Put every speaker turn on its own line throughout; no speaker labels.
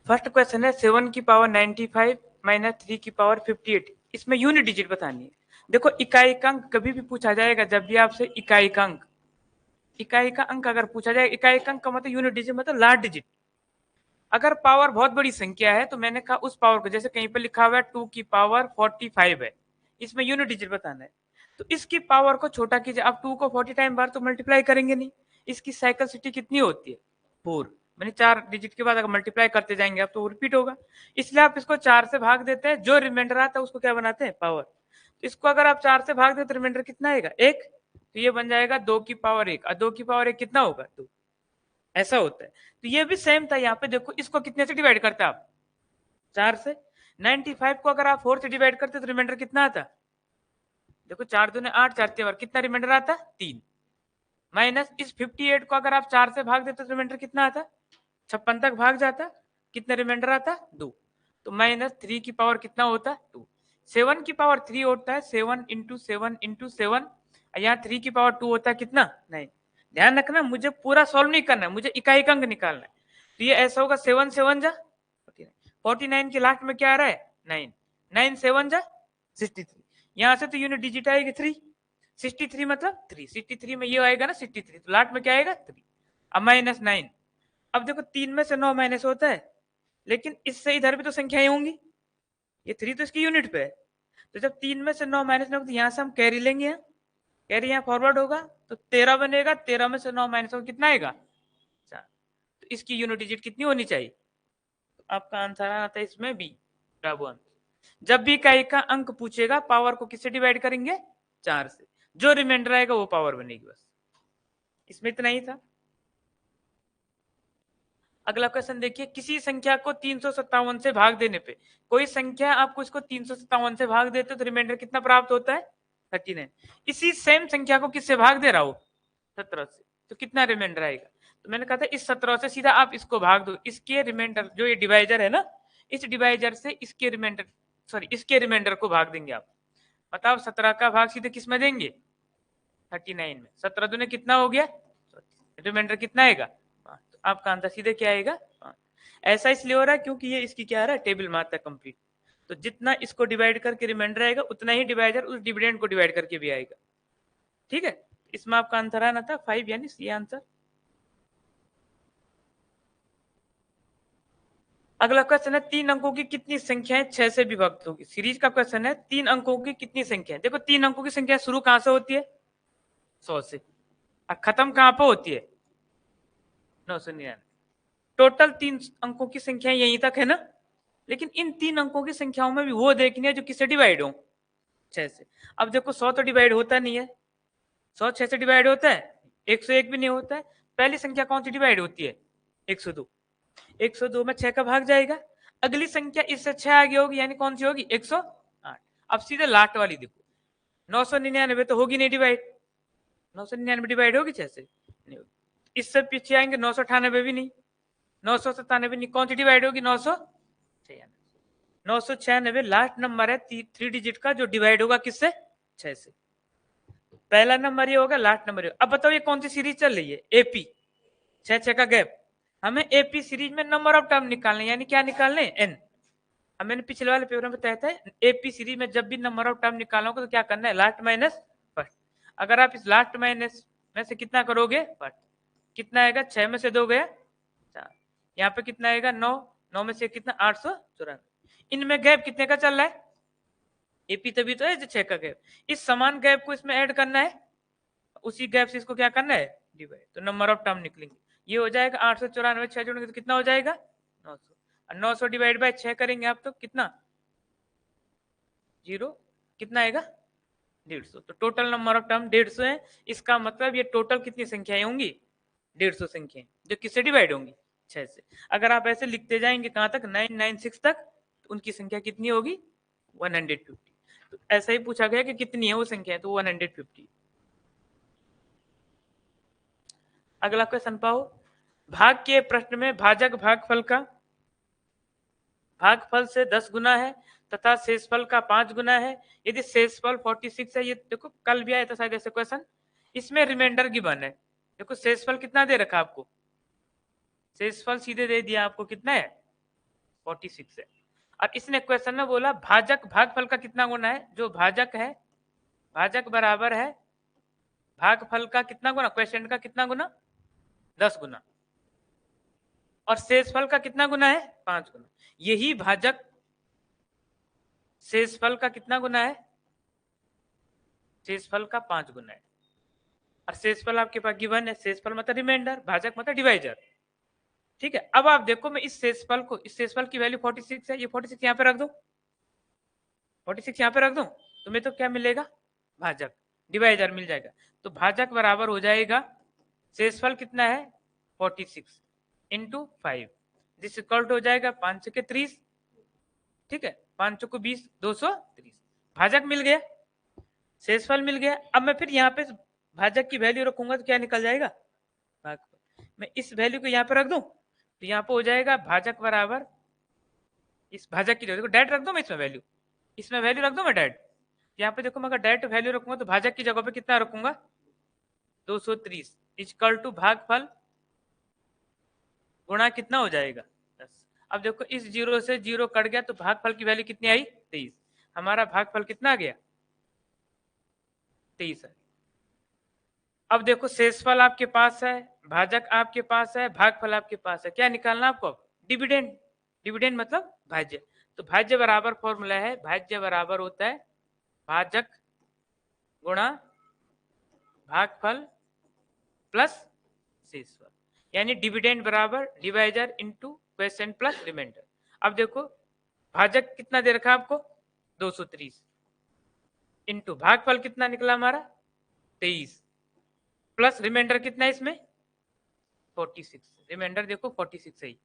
First question है 7 की power 95 minus 3 की पावर 58। इसमें यूनिट डिजिट बतानी है। देखो इकाई का अंक कभी भी पूछा जाएगा जब भी आपसे इकाई का अंक अगर पूछा जाए, इकाई का अंक का मतलब यूनिट डिजिट मतलब लार्ज डिजिट। अगर पावर बहुत बड़ी संख्या है तो मैंने कहा उस पावर को, जैसे कहीं पर लिखा हुआ है 2 की पावर 45 है, इसमें यूनिट डिजिट बताना है। तो इसकी पावर को छोटा कीजिए। आप 2 को 40 टाइम बार तो मल्टीप्लाई करेंगे नहीं, इसकी साइकिलिसिटी कितनी होती है 4, मैंने 4 डिजिट के बाद अगर मल्टीप्लाई करते जाएंगे आप तो रिपीट होगा, इसलिए आप इसको 4 से भाग देते हैं, जो रिमाइंडर आता है उसको क्या बनाते हैं पावर। तो इसको अगर आप 4 से भाग देते तो रिमाइंडर कितना आएगा 1, तो ये बन जाएगा 2 की पावर 1, और 2 की पावर 1 कितना होगा 2, ऐसा होता है। तो ये भी सेम था, यहाँ पे देखो इसको कितने से डिवाइड करते हैं आप 4 से। 95 को अगर आप 4 से डिवाइड करते तो रिमाइंडर कितना आता, देखो 4 दूने 8, 4 3 कितना रिमाइंडर आता 3, माइनस इस 58 को अगर आप 4 से भाग देते तो रिमाइंडर कितना आता 56 तक भाग जाता, कितना रिमाइंडर आता 2, तो माइनस 3 की पावर कितना होता 2। 7 की पावर 3 होता है 7 इंटू 7 इंटू 7, यहाँ 3 की पावर 2 होता है कितना 9। ध्यान रखना मुझे पूरा सॉल्व नहीं करना है, मुझे इकाई का अंक निकालना है। तो ये ऐसा होगा 7 7 जा 49 के लास्ट में क्या आ रहा है 9, 9 7 जा 63, यहाँ से तो यूनिट डिजिट आएगी 3, 63 मतलब 3, 63 में ये आएगा ना 63, तो लास्ट में क्या आएगा 3, अब माइनस 9। अब देखो 3 में से 9 माइनस होता है, लेकिन इससे इधर भी तो संख्याएं होंगी, ये 3 तो इसकी यूनिट पे है, तो जब 3 में से 9 माइनस 9 तो यहाँ से हम कैरी लेंगे, यहाँ कैरी यहाँ फॉरवर्ड होगा तो 13 बनेगा, 13 में से 9 माइनस होगा कितना आएगा 4, तो इसकी यूनिट डिजिट कितनी होनी चाहिए, तो आपका आंसर आता है इसमें बी, ब्रावो आंसर। जब भी इकाई का अंक पूछेगा पावर को किससे डिवाइड करेंगे 4 से, जो रिमाइंडर आएगा वो पावर बनेगी, बस इसमें इतना ही था। अगला क्वेश्चन देखिए, किसी संख्या को 357 से भाग देने पे, कोई संख्या आपको इसको 357 से भाग देते तो रिमाइंडर कितना प्राप्त होता है 39। इसी सेम संख्या को किससे भाग दे रहा हो 17 से, तो कितना रिमाइंडर आएगा, तो मैंने कहा था इस 17 से सीधा आप इसको भाग दो, इसके रिमाइंडर जो ये डिवाइजर है ना, इस डिवाइजर से इसके रिमाइंडर, सॉरी इसके रिमाइंडर को भाग देंगे आप। बताओ 17 का भाग सीधे किस में देंगे 39 में, 17 दूने कितना हो गया, रिमाइंडर कितना आएगा, तो आपका आंसर सीधे क्या आएगा 5। ऐसा इसलिए हो रहा है क्योंकि ये इसकी क्या आ रहा है टेबल मात्र कंप्लीट, तो जितना इसको डिवाइड करके रिमाइंडर आएगा उतना ही डिवाइडर उस डिविडेंड को डिवाइड करके भी आएगा। ठीक है, इसमें आपका आंसर आना था 5, यानी सी आंसर। अगला क्वेश्चन है 3 अंकों की कितनी संख्याएं 6 से विभक्त होगी। सीरीज का क्वेश्चन है 3 अंकों की कितनी संख्या, देखो 3 अंकों की संख्या शुरू कहां से होती है 100 से, और खत्म कहां पर होती है 999। टोटल 3 अंकों की संख्या यहीं तक है ना, लेकिन इन 3 अंकों की संख्याओं में भी वो देखनी है जो किससे डिवाइड हो 6 से। अब देखो 100 तो डिवाइड होता नहीं है, 100 6 से डिवाइड होता है, 101 भी नहीं होता है। पहली संख्या कौन सी डिवाइड होती है 102, 102 में 6 का भाग जाएगा, अगली संख्या इससे 6 आगे होगी, यानी कौन सी होगी 108। अब सीधे लास्ट वाली देखो 999 तो होगी नहीं डिवाइड, 999 डिवाइड होगी 6 से नहीं होगी, इससे पीछे आएंगे 998 भी नहीं, 997 नहीं, कौन सी डिवाइड होगी 996 लास्ट नंबर है 3 डिजिट का जो डिवाइड होगा किससे 6 से। पहला नंबर ये होगा, लास्ट नंबर ये। अब बताओ ये कौन सी सीरीज चल रही है एपी, 6 का गैप। हमें एपी सीरीज में नंबर ऑफ टर्म निकालने, यानी क्या निकालने एन। अब मैंने पिछले वाले पेपर में बताया था एपी सीरीज में जब भी नंबर ऑफ टर्म निकालना होगा तो क्या करना है लास्ट माइनस फर्स्ट। अगर आप इस लास्ट माइनस में से कितना करोगे फर्स्ट, कितना आएगा 6 में से 2 गया 4, यहाँ पे कितना आएगा 9, 9 में से कितना 894। इनमें गैप कितने का चल रहा है एपी, तभी तो है जो 6 का गैप, इस समान गैप को इसमें ऐड करना है, उसी गैप से इसको क्या करना है डिवाइड, तो नंबर ऑफ टर्म निकलेंगे। ये हो जाएगा 894, 6 जोड़ेंगे तो कितना हो जाएगा 900, और 900 डिवाइड बाय 6 करेंगे आप तो कितना 0, कितना आएगा 150, तो टोटल नंबर ऑफ टर्म 150 है। इसका मतलब ये टोटल कितनी संख्याएं होंगी 150 संख्याएं जो किससे डिवाइड होंगी 6 से। अगर आप ऐसे लिखते जाएंगे कहां तक 996 तक, तो उनकी संख्या कितनी होगी 150। तो ऐसा ही पूछा गया कि कितनी है वो संख्या, तो 150। अगला क्वेश्चन पाओ, भाग के प्रश्न में भाजक भागफल का भागफल से 10 गुना है तथा शेषफल का 5 गुना है, यदि शेषफल 46 है, ये देखो कल भी आया था शायद ऐसे क्वेश्चन, इसमें रिमाइंडर गिवन है। देखो शेषफल कितना दे रखा आपको, शेषफल सीधे दे दिया आपको, कितना है 46 है। और इसने क्वेश्चन में बोला भाजक भागफल का कितना गुना है, जो भाजक है भाजक बराबर है भागफल का कितना गुना, क्वेश्चन का कितना गुना 10 गुना, और शेषफल का कितना गुना है 5 गुना। यही भाजक शेषफल का कितना गुना है, शेषफल का 5 गुना है। और शेषफल आपके पास गिवन है, शेषफल मतलब रिमाइंडर, भाजक मतलब डिवाइजर। ठीक है, अब आप देखो मैं इस शेषफल को, इस शेषफल की वैल्यू 46 है, ये 46 यहाँ पे रख दो, 46 यहाँ पे रख दो, तुम्हें तो क्या मिलेगा भाजक, डिवाइजर मिल जाएगा। तो भाजक बराबर हो जाएगा शेषफल कितना है 46 इंटू 5, जिस इक्वल टू हो जाएगा 5 के 30, ठीक है 5 को 20, 230। भाजक मिल गया, शेषफल मिल गया। अब मैं फिर यहाँ पे भाजक की वैल्यू रखूंगा तो क्या निकल जाएगा भागफल। मैं इस वैल्यू को यहाँ पे रख दूं तो यहाँ पे हो जाएगा भाजक बराबर, इस भाजक की जगह डायरेक्ट रख दूं मैं, इसमें वैल्यू रख दूं मैं डायरेक्ट। यहाँ पे देखो मैं अगर डायरेक्ट वैल्यू रखूंगा तो भाजक की जगह पे कितना रखूंगा 230 इक्वल टू भागफल गुणा कितना हो जाएगा 10। अब देखो इस जीरो से जीरो कट गया तो भागफल की वैल्यू कितनी आई 23, हमारा भागफल कितना आ गया 23 है। अब देखो शेषफल आपके पास है, भाजक आपके पास है, भागफल आपके पास है, क्या निकालना आपको अब डिविडेंड, डिविडेंड मतलब भाज्य। तो भाज्य बराबर फॉर्मूला है, भाज्य बराबर होता है भाजक गुणा भागफल प्लस शेषफल, यानी डिविडेंड बराबर divisor into quotient plus remainder. अब देखो भाजक कितना दे रखा आपको 230 इंटू भागफल कितना निकला हमारा 23 प्लस रिमाइंडर कितना है इसमें 46, रिमाइंडर देखो 46 है ही।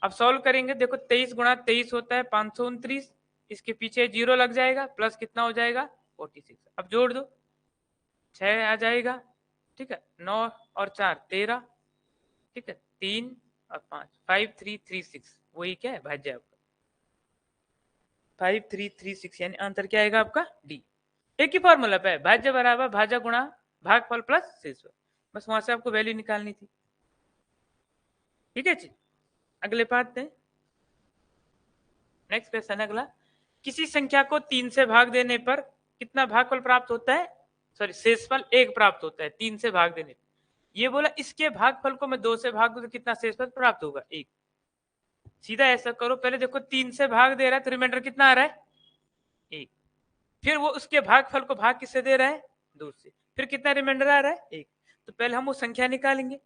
अब सॉल्व करेंगे, देखो 23 गुणा 23 होता है 529, इसके पीछे जीरो लग जाएगा, प्लस कितना हो जाएगा 46। अब जोड़ दो 6 आ जाएगा, ठीक है 9 और 4 13, ठीक है 3 और 5 5336, वही क्या है भाज्य आपका 5336, यानी आंसर क्या आएगा आपका डी। एक ही फॉर्मूला पे है, भाज्य बराबर भाजक गुणा भागफल प्लस शेषफल, बस वहां से आपको वैल्यू निकालनी थी। ठीक है जी, अगले पार्ट में नेक्स्ट क्वेश्चन अगला, किसी संख्या को 3 से भाग देने पर कितना भागफल प्राप्त होता है, सॉरी शेषफल 1 प्राप्त होता है 3 से भाग देने पर। ये बोला इसके भागफल को मैं 2 से भाग दूं तो कितना शेषफल प्राप्त होगा 1। सीधा ऐसा करो, पहले देखो 3 से भाग दे रहा है तो रिमाइंडर कितना आ रहा है 1, फिर वो उसके भागफल को भाग किससे दे रहा है 2 से, फिर कितना रिमाइंडर आ रहा है 1। तो पहले हम वो संख्या निकालेंगे,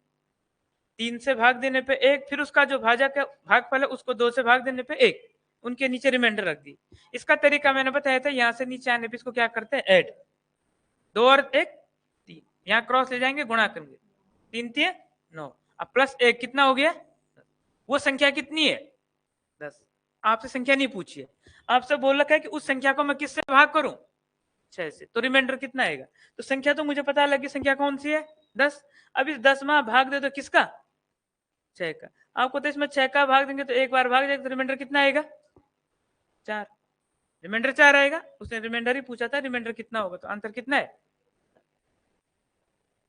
3 से भाग देने पे 1, फिर उसका जो भाजक है भागफल है उसको 2 से भाग देने पे 1, उनके नीचे रिमाइंडर रख दी। इसका तरीका मैंने बताया था, यहां से नीचे आने पे इसको क्या करते हैं ऐड, 2 और 1 3, यहाँ क्रॉस ले जाएंगे गुणा करेंगे, 3 3 9, अब प्लस 1 कितना हो गया, वो संख्या कितनी है 10। आपसे संख्या नहीं पूछी है, आपसे बोल रखा है कि उस संख्या को मैं किससे भाग करूं 6 से, तो रिमाइंडर कितना आएगा। तो संख्या तो मुझे पता लगी संख्या कौन सी है 10। अब इस 10 में भाग दे तो किसका 6 का, आपको तो इसमें 6 का भाग देंगे तो एक बार भाग जाएगा तो रिमाइंडर कितना आएगा 4, रिमाइंडर 4 आएगा। उसने रिमाइंडर ही पूछा था, रिमाइंडर कितना होगा, तो आंसर कितना है।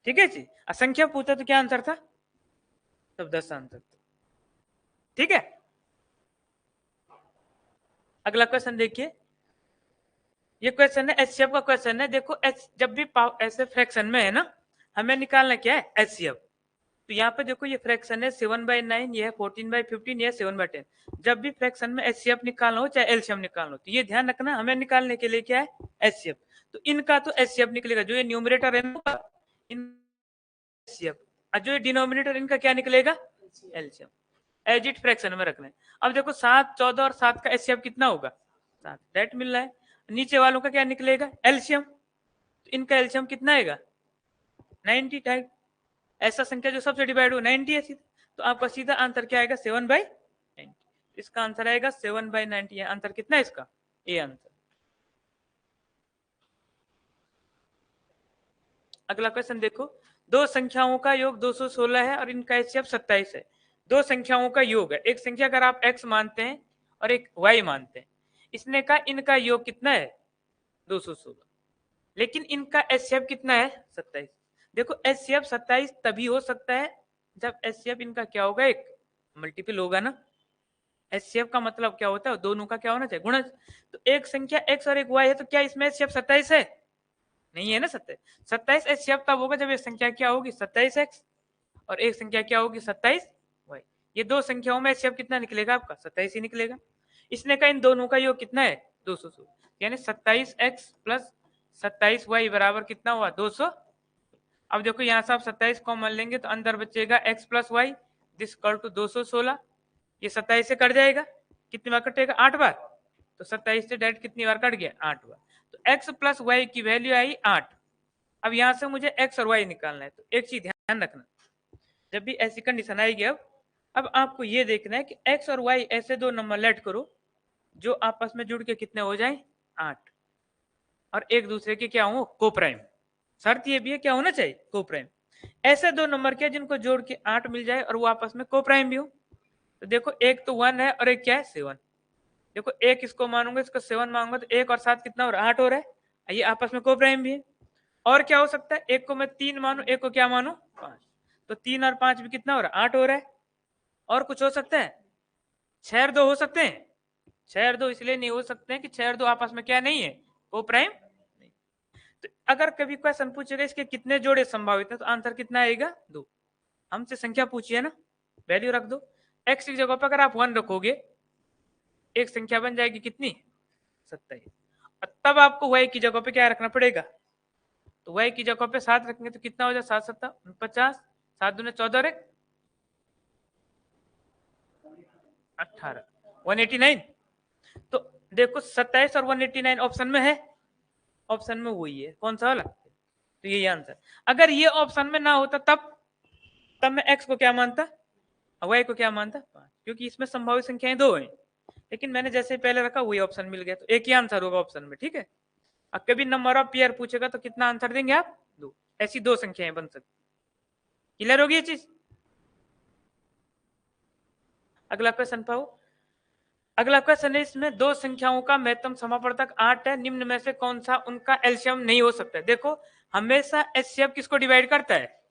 ठीक है जी, असंख्या पूछा तो क्या आंसर था, तब 10 आंसर था। ठीक है, अगला क्वेश्चन देखिए, ये क्वेश्चन है एचसीएफ का क्वेश्चन है। देखो जब भी ऐसे फ्रैक्शन में है ना, हमें निकालना क्या है एचसीएफ। तो यहाँ पे देखो ये फ्रैक्शन है 7/9, ये है 14/15, ये है 7/10। जब भी फ्रैक्शन में एचसीएफ निकालना हो चाहे एलसीएम निकालना हो तो ये ध्यान रखना, हमें निकालने के लिए क्या है एचसीएफ। तो इनका तो एचसीएफ निकलेगा, जो ये न्यूमरेटर है ना एचसीएफ, और जो ये डिनोमिनेटर इनका क्या निकलेगा एलसीएम। एज इट फ्रैक्शन में रखना है। अब देखो 7 14 और 7 का एचसीएफ कितना होगा 7, डेट मिल रहा है। नीचे वालों का क्या निकलेगा एलसीएम, तो इनका एलसीएम कितना आएगा 90 टाइप, ऐसा संख्या जो सबसे डिवाइड हो 90 है सीधा, तो आपका सीधा आंसर क्या आएगा 7/90। इसका आंसर आएगा 7/90। आंसर कितना है इसका ए आंसर। अगला क्वेश्चन देखो, दो संख्याओं का योग 216 है और इनका एचसीएफ 27 है। दो संख्याओं का योग है, एक संख्या अगर आप x मानते हैं और एक y मानते हैं, इसने कहा इनका योग कितना है 216, लेकिन इनका एचसीएफ कितना है 27। देखो एचसीएफ 27 तभी हो सकता है जब एचसीएफ इनका क्या होगा, एक मल्टीपल होगा ना। एचसीएफ का मतलब क्या होता है, दोनों का क्या होना चाहिए, गुणज। तो एक संख्या x और एक y है, तो क्या इसमें एचसीएफ 27 है? नहीं है ना 27। 27 एचसीएफ तब होगा जब ये संख्या क्या होगी 27x और एक संख्या क्या होगी 27y। ये दो संख्याओं में एचसीएफ कितना निकलेगा आपका 27 ही निकलेगा। इसने कहा इन दोनों का योग कितना है 216, यानी 27x प्लस 27y बराबर कितना हुआ 200। अब देखो यहाँ से आप 27 कॉमन लेंगे तो अंदर बचेगा x plus Y this equal to 216। ये 27 से कट जाएगा, कितनी बार कटेगा 8 बार, तो 27 से डायरेक्ट कितनी बार कट गया 8 बार। तो x प्लस वाई की वैल्यू आई 8। अब यहाँ से मुझे x और y निकालना है, तो एक चीज ध्यान रखना, जब भी ऐसी कंडीशन आएगी अब आपको ये देखना है कि x और y ऐसे दो नंबर लेट करो जो आपस में जुड़ के कितने हो जाए 8 और एक दूसरे के क्या हो कोप्राइम। शर्त ये भी है क्या होना चाहिए कोप्राइम। ऐसे दो नंबर क्या जिनको जोड़ के 8 मिल जाए और वो आपस में कोप्राइम भी हो। तो देखो एक तो 1 है और एक क्या है 7। देखो एक इसको मानूंगा इसको 7 मानूंगा तो 1 और 7 कितना हो रहा है 8 हो रहा है, ये आपस में कोप्राइम भी है। और क्या हो सकता है, एक को मैं 3 मानू एक को क्या मानू 5, तो 3 और 5 भी कितना हो रहा है 8 हो रहा है। और कुछ हो सकता है 6 और 2 हो सकते हैं, 6 और 2 इसलिए नहीं हो सकते हैं कि 6 और 2 आपस में क्या नहीं है कोप्राइम। तो अगर कभी क्वेश्चन पूछेगा इसके कितने जोड़े संभावित है तो आंसर कितना आएगा 2। हमसे संख्या पूछिए ना, वैल्यू रख दो। x की जगह पर अगर आप 1 रखोगे एक संख्या बन जाएगी कितनी 27। तब आपको y की जगह पे क्या रखना पड़ेगा, तो y की जगह पे 7 रखेंगे तो कितना हो जाए 7 7 49, 7 दूने 14 और 18 189। तो देखो 27 और 189 ऑप्शन में है, ऑप्शन में वही है कौन सा वाला, तो यही आंसर। अगर ये ऑप्शन में ना होता तब मैं x को क्या मानता और y को क्या मानता 5, क्योंकि इसमें संभावित संख्याएं 2 हैं। लेकिन मैंने जैसे पहले रखा वही ऑप्शन मिल गया, तो एक ही आंसर होगा ऑप्शन में, ठीक है। अब कभी नंबर ऑफ पेयर पूछेगा तो कितना आंसर देंगे आप 2, ऐसी दो संख्याएं बन सकती। क्लियर होगी ये चीज। अगला क्वेश्चन पाओ। अगला क्वेश्चन है इसमें दो संख्याओं का महत्तम समापवर्तक 8 है, निम्न में से कौन सा उनका एलसीएम नहीं हो सकता है। देखो हमेशा एचसीएफ किसको डिवाइड करता है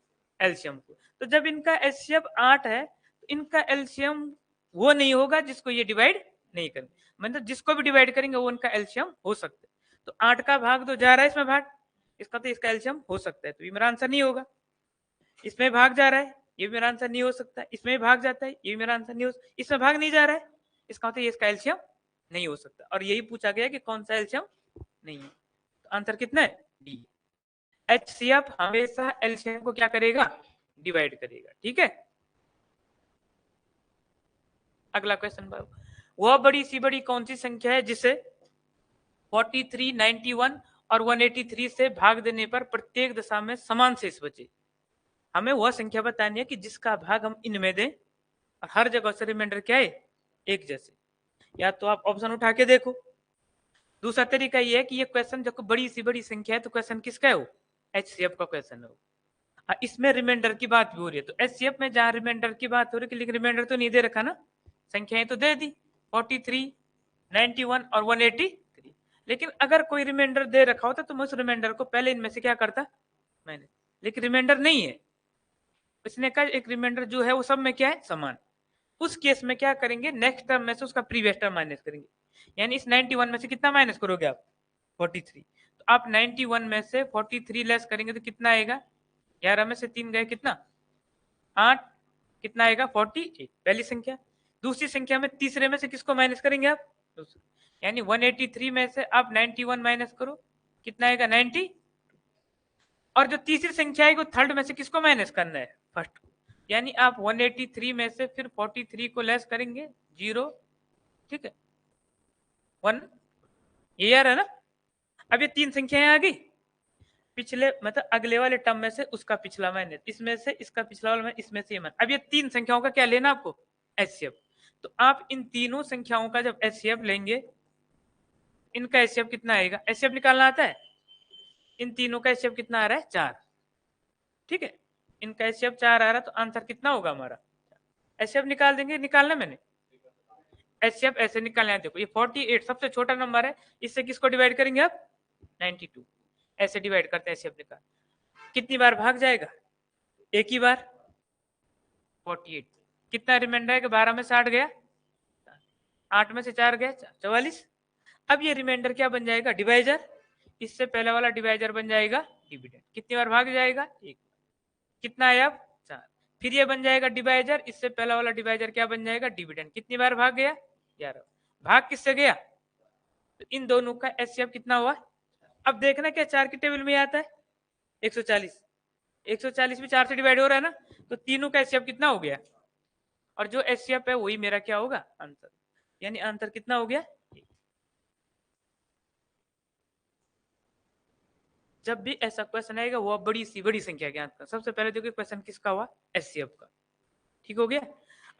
एलसीएम को, तो जब इनका एचसीएफ 8 है तो इनका एलसीएम वो नहीं होगा जिसको ये डिवाइड नहीं करेंगे, मतलब जिसको भी डिवाइड करेंगे वो उनका एलसीएम हो सकता है। तो 8 का भाग तो जा रहा है इसमें भाग, इसका तो इसका एलसीएम हो सकता है, तो ये मेरा आंसर नहीं होगा। इसमें भाग जा रहा है ये भी मेरा आंसर नहीं हो सकता, इसमें भाग जाता है ये भी मेरा आंसर नहीं हो सकता, इसमें भाग नहीं जा रहा है इसका मतलब ये इसका एलसीएम नहीं हो सकता। और यही पूछा गया कि कौन सा एलसीएम नहीं है, तो आंसर कितना है डी। एचसीएफ हमेशा एलसीएम को क्या करेगा डिवाइड करेगा, ठीक है। अगला क्वेश्चन, वह बड़ी सी बड़ी कौन सी संख्या है जिसे 43, 91 और 183 से भाग देने पर प्रत्येक दशा में समान शेष बचे। हमें वह संख्या बतानी है कि जिसका भाग हम इनमें दें और हर जगह से रिमाइंडर क्या है एक जैसे। या तो आप ऑप्शन उठा के देखो, दूसरा तरीका ये है कि ये क्वेश्चन जब बड़ी सी बड़ी संख्या है तो क्वेश्चन किसका है वो एचसीएफ का क्वेश्चन है। इसमें रिमाइंडर की बात भी हो रही है, तो एचसीएफ में जहां रिमाइंडर की बात हो रही है, लेकिन रिमाइंडर तो नहीं दे रखा ना, संख्याएं तो दे दी 43, 91 और 183। लेकिन अगर कोई रिमाइंडर दे रखा होता तो मैं उस रिमाइंडर को पहले इनमें से क्या करता मैंने, लेकिन रिमाइंडर नहीं है, इसने कहा एक रिमाइंडर जो है वो सब में क्या है समान। उस केस में क्या करेंगे नेक्स्ट टर्म में से उसका प्रीवियस टर्म माइनस करेंगे, यानी इस 91 में से कितना माइनस करोगे आप 43। तो आप 91 में से 43 लेस करेंगे तो कितना आएगा 11 में से 3 गए कितना 8, कितना आएगा 48 पहली संख्या। दूसरी संख्या में तीसरे में से किसको माइनस करेंगे आप दूसरे, यानी 183 में से आप 91 माइनस करो कितना आएगा 90। और जो तीसरी संख्या है वो थर्ड में से किसको माइनस करना है फर्स्ट को, यानी आप 183 में से फिर 43 को लेस करेंगे 0, ठीक है 1, ये यार है ना। अब ये तीन संख्याएं आ गई, पिछले मतलब अगले वाले टर्म में से उसका पिछला माइनस, इसमें से इसका पिछला वाला माइनस, इसमें से ये माइनस। अब ये तीन संख्याओं का क्या लेना आपको एचसीएफ। तो आप इन तीनों संख्याओं का जब एचसीएफ लेंगे इनका एचसीएफ कितना आएगा, एचसीएफ निकालना आता है, इन तीनों का एचसीएफ कितना आ रहा है 4, ठीक है। इनका एचसीएफ 4 आ रहा है तो आंसर कितना होगा हमारा, एचसीएफ निकाल देंगे, निकालना मैंने एचसीएफ ऐसे निकालना है। देखो ये 48 सबसे छोटा नंबर है, इससे किसको डिवाइड करेंगे आप 92, ऐसे डिवाइड करते हैं एचसीएफ निकाल। कितनी बार भाग जाएगा एक ही बार, 48। कितना रिमाइंडर है कि 12 में से 8 गया, 8 में से 4 गया 44। अब ये रिमाइंडर क्या बन जाएगा, डिवाइजर। इससे पहले वाला डिवाइजर बन जाएगा डिविडेंड। कितनी बार भाग जाएगा, एक। कितना है अब, 4। फिर ये बन जाएगा डिवाइजर, इससे पहला वाला डिवाइजर क्या बन जाएगा, डिविडेंड। कितनी बार भाग गया, 11। भाग किससे गया, तो इन दोनों का एचसीएफ कितना हुआ। अब देखना क्या 4 की टेबल में आता है 140। 140 भी 4 से डिवाइड हो रहा है ना, तो तीनों का एचसीएफ कितना हो गया, और जो एचसीएफ है वही मेरा क्या होगा, आंसर। यानी आंसर कितना हो गया। जब भी ऐसा क्वेश्चन आएगा वो बड़ी सी बड़ी संख्या ज्ञात कर। सबसे पहले देखिए क्वेश्चन किसका हुआ, एचसीएफ का। ठीक हो गया।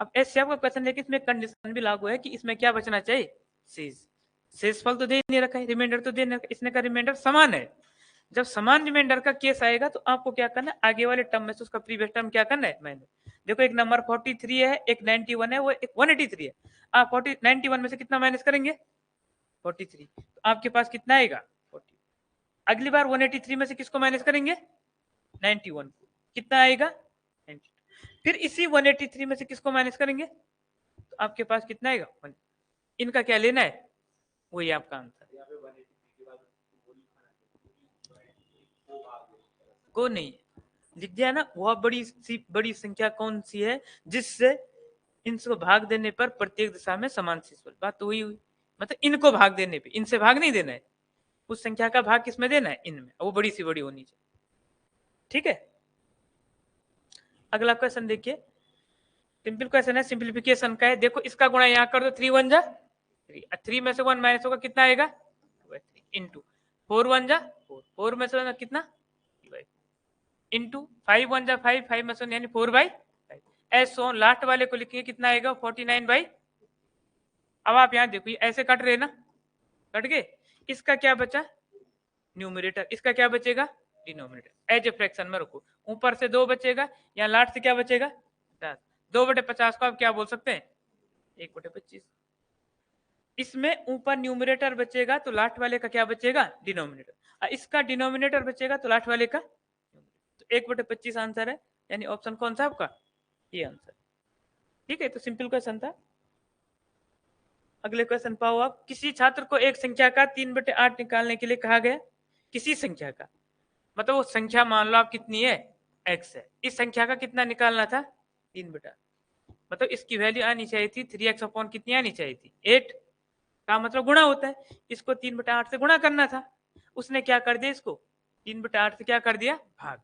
अब एचसीएफ का क्वेश्चन लेके इसमें कंडीशन भी लागू है कि इसमें क्या बचना चाहिए, शेष। शेषफल तो दे नहीं रखा है, रिमाइंडर तो दे नहीं रखा, इसने का रिमाइंडर समान है। जब समान रिमाइंडर का केस आएगा तो आपको क्या करना है, आगे वाले टर्म में से उसका प्रीवियस टर्म क्या करना है, मैंने देखो एक नंबर 43 है, एक 91 है, वो एक 183 है। आप 91 में से कितना माइनस करेंगे, 43, तो आपके पास कितना आएगा 40। अगली बार 183 में से किसको माइनस करेंगे, 91 को, कितना आएगा 92। फिर इसी 183 में से किसको माइनस करेंगे, तो आपके पास कितना आएगा 1। इनका क्या लेना है, वही आपका आंसर। को नहीं लिख दिया ना, वह बड़ी संख्या कौन सी है जिससे इनको भाग देने पर प्रत्येक दिशा में समान शेषफल। बात तो वही हुई, मतलब इनको भाग देने पे, इनसे भाग नहीं देना है, उस संख्या का भाग किसमें देना है, इनमें, वो बड़ी सी बड़ी होनी चाहिए। ठीक है। अगला क्वेश्चन देखिए, सिंपल क्वेश्चन है, सिंप्लीफिकेशन का है। देखो इसका गुणा यहाँ कर दो, 3 1 जा 3, 3 में से 1 माइनस होगा, कितना आएगा, इंटू 4 1 जा 4, 4 में से कितना, इंटू 5 1 जा 5, 5 में से यानी 4/5। ऐसे लास्ट वाले को लिखिए, कितना आएगा 49/। अब आप यहाँ देखो ऐसे कट रहे ना, कट गए। इसका क्या बचा, न्यूमरेटर। इसका क्या बचेगा, डिनोमिनेटर। एज ए फ्रैक्शन में रखो, ऊपर से 2 बचेगा, यहाँ लास्ट से क्या बचेगा 50। 2/50 को आप क्या बोल सकते हैं, 1/25। इसमें ऊपर न्यूमरेटर बचेगा तो लास्ट वाले का क्या बचेगा, डिनोमिनेटर। इसका डिनोमिनेटर बचेगा तो लास्ट वाले का, तो 1/25 आंसर है। यानी ऑप्शन कौन सा आपका, ये आंसर। ठीक है, तो सिंपल क्वेश्चन था। अगले क्वेश्चन पाओ आप, किसी छात्र को एक संख्या का 3/8 निकालने के लिए कहा गया। किसी संख्या का मतलब वो संख्या मान लो आप कितनी है, x है। इस संख्या का कितना निकालना था, 3/8। मतलब इसकी वैल्यू आनी चाहिए थी 3x अपॉन कितनी आनी चाहिए थी, 8 का मतलब गुणा होता है। इसको 3/8 से गुणा करना था, उसने क्या कर दिया, इसको 3/8 से क्या कर दिया, भाग।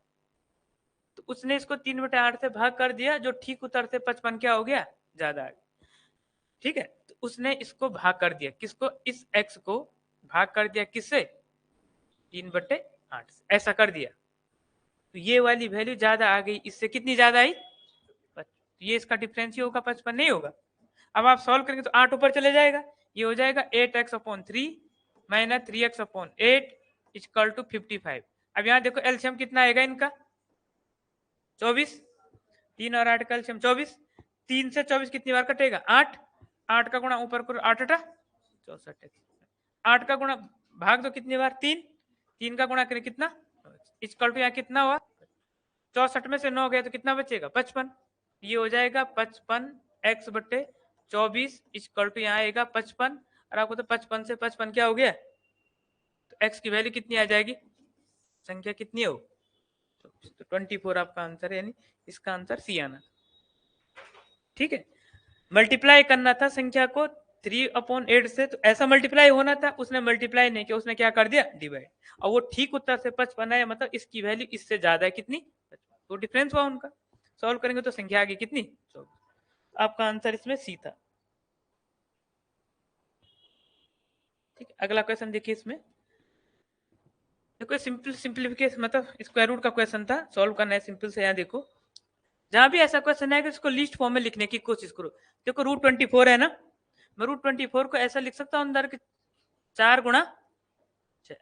तो उसने इसको 3/8 से भाग कर दिया, जो ठीक उत्तर से 55 क्या हो गया, ज्यादा आ गया। ठीक है, तो उसने इसको भाग कर दिया, किसको, इस x को भाग कर दिया किससे, 3/8 से, ऐसा कर दिया। तो ये वाली वैल्यू ज्यादा आ गई, इससे कितनी ज्यादा आई, तो ये इसका डिफरेंस ही होगा, 55 नहीं होगा। अब आप सॉल्व करेंगे तो 8 ऊपर चले जाएगा, ये हो जाएगा 8x/3 minus 3x/8 equal to 55। अब यहाँ देखो एलसीएम कितना आएगा इनका, 24। 3 और 8 का एलसीएम 24। 3 से 24 कितनी बार कटेगा, 8। 8 का गुणा ऊपर करो, 8 64। 8 का गुणा भाग दो कितनी बार, 3। 3 का गुणा करें कितना, इक्वल टू यहाँ कितना हुआ, 64 में से 9 गया तो कितना बचेगा, 55। ये हो जाएगा 55x/24 इक्वल टू यहाँ आएगा 55। और आपको तो 55 से 55 क्या हो गया, तो x की वैल्यू कितनी आ जाएगी, संख्या कितनी हो, तो 24 आपका आंसर है, यानी इसका आंसर सी आना। ठीक है, मल्टीप्लाई करना था संख्या को 3/8 से, तो ऐसा मल्टीप्लाई होना था, उसने मल्टीप्लाई नहीं किया, उसने क्या कर दिया, डिवाइड। और वो ठीक उत्तर से 55 आया, मतलब इसकी वैल्यू इससे ज्यादा है कितनी, तो डिफरेंस हुआ उनका। सॉल्व करेंगे तो संख्या आ गई कितनी, 24। आपका आंसर इसमें सी था। ठीक है, अगला क्वेश्चन देखिए, इसमें देखो सिंप्लीफिकेशन मतलब स्क्वायर रूट का क्वेश्चन था, सॉल्व करना है सिंपल से। यहाँ देखो जहां भी ऐसा क्वेश्चन है कि इसको लिस्ट फॉर्म में लिखने की कोशिश करो। देखो √24 है ना, मैं √24 को ऐसा लिख सकता हूं अंदर के 4 गुणा,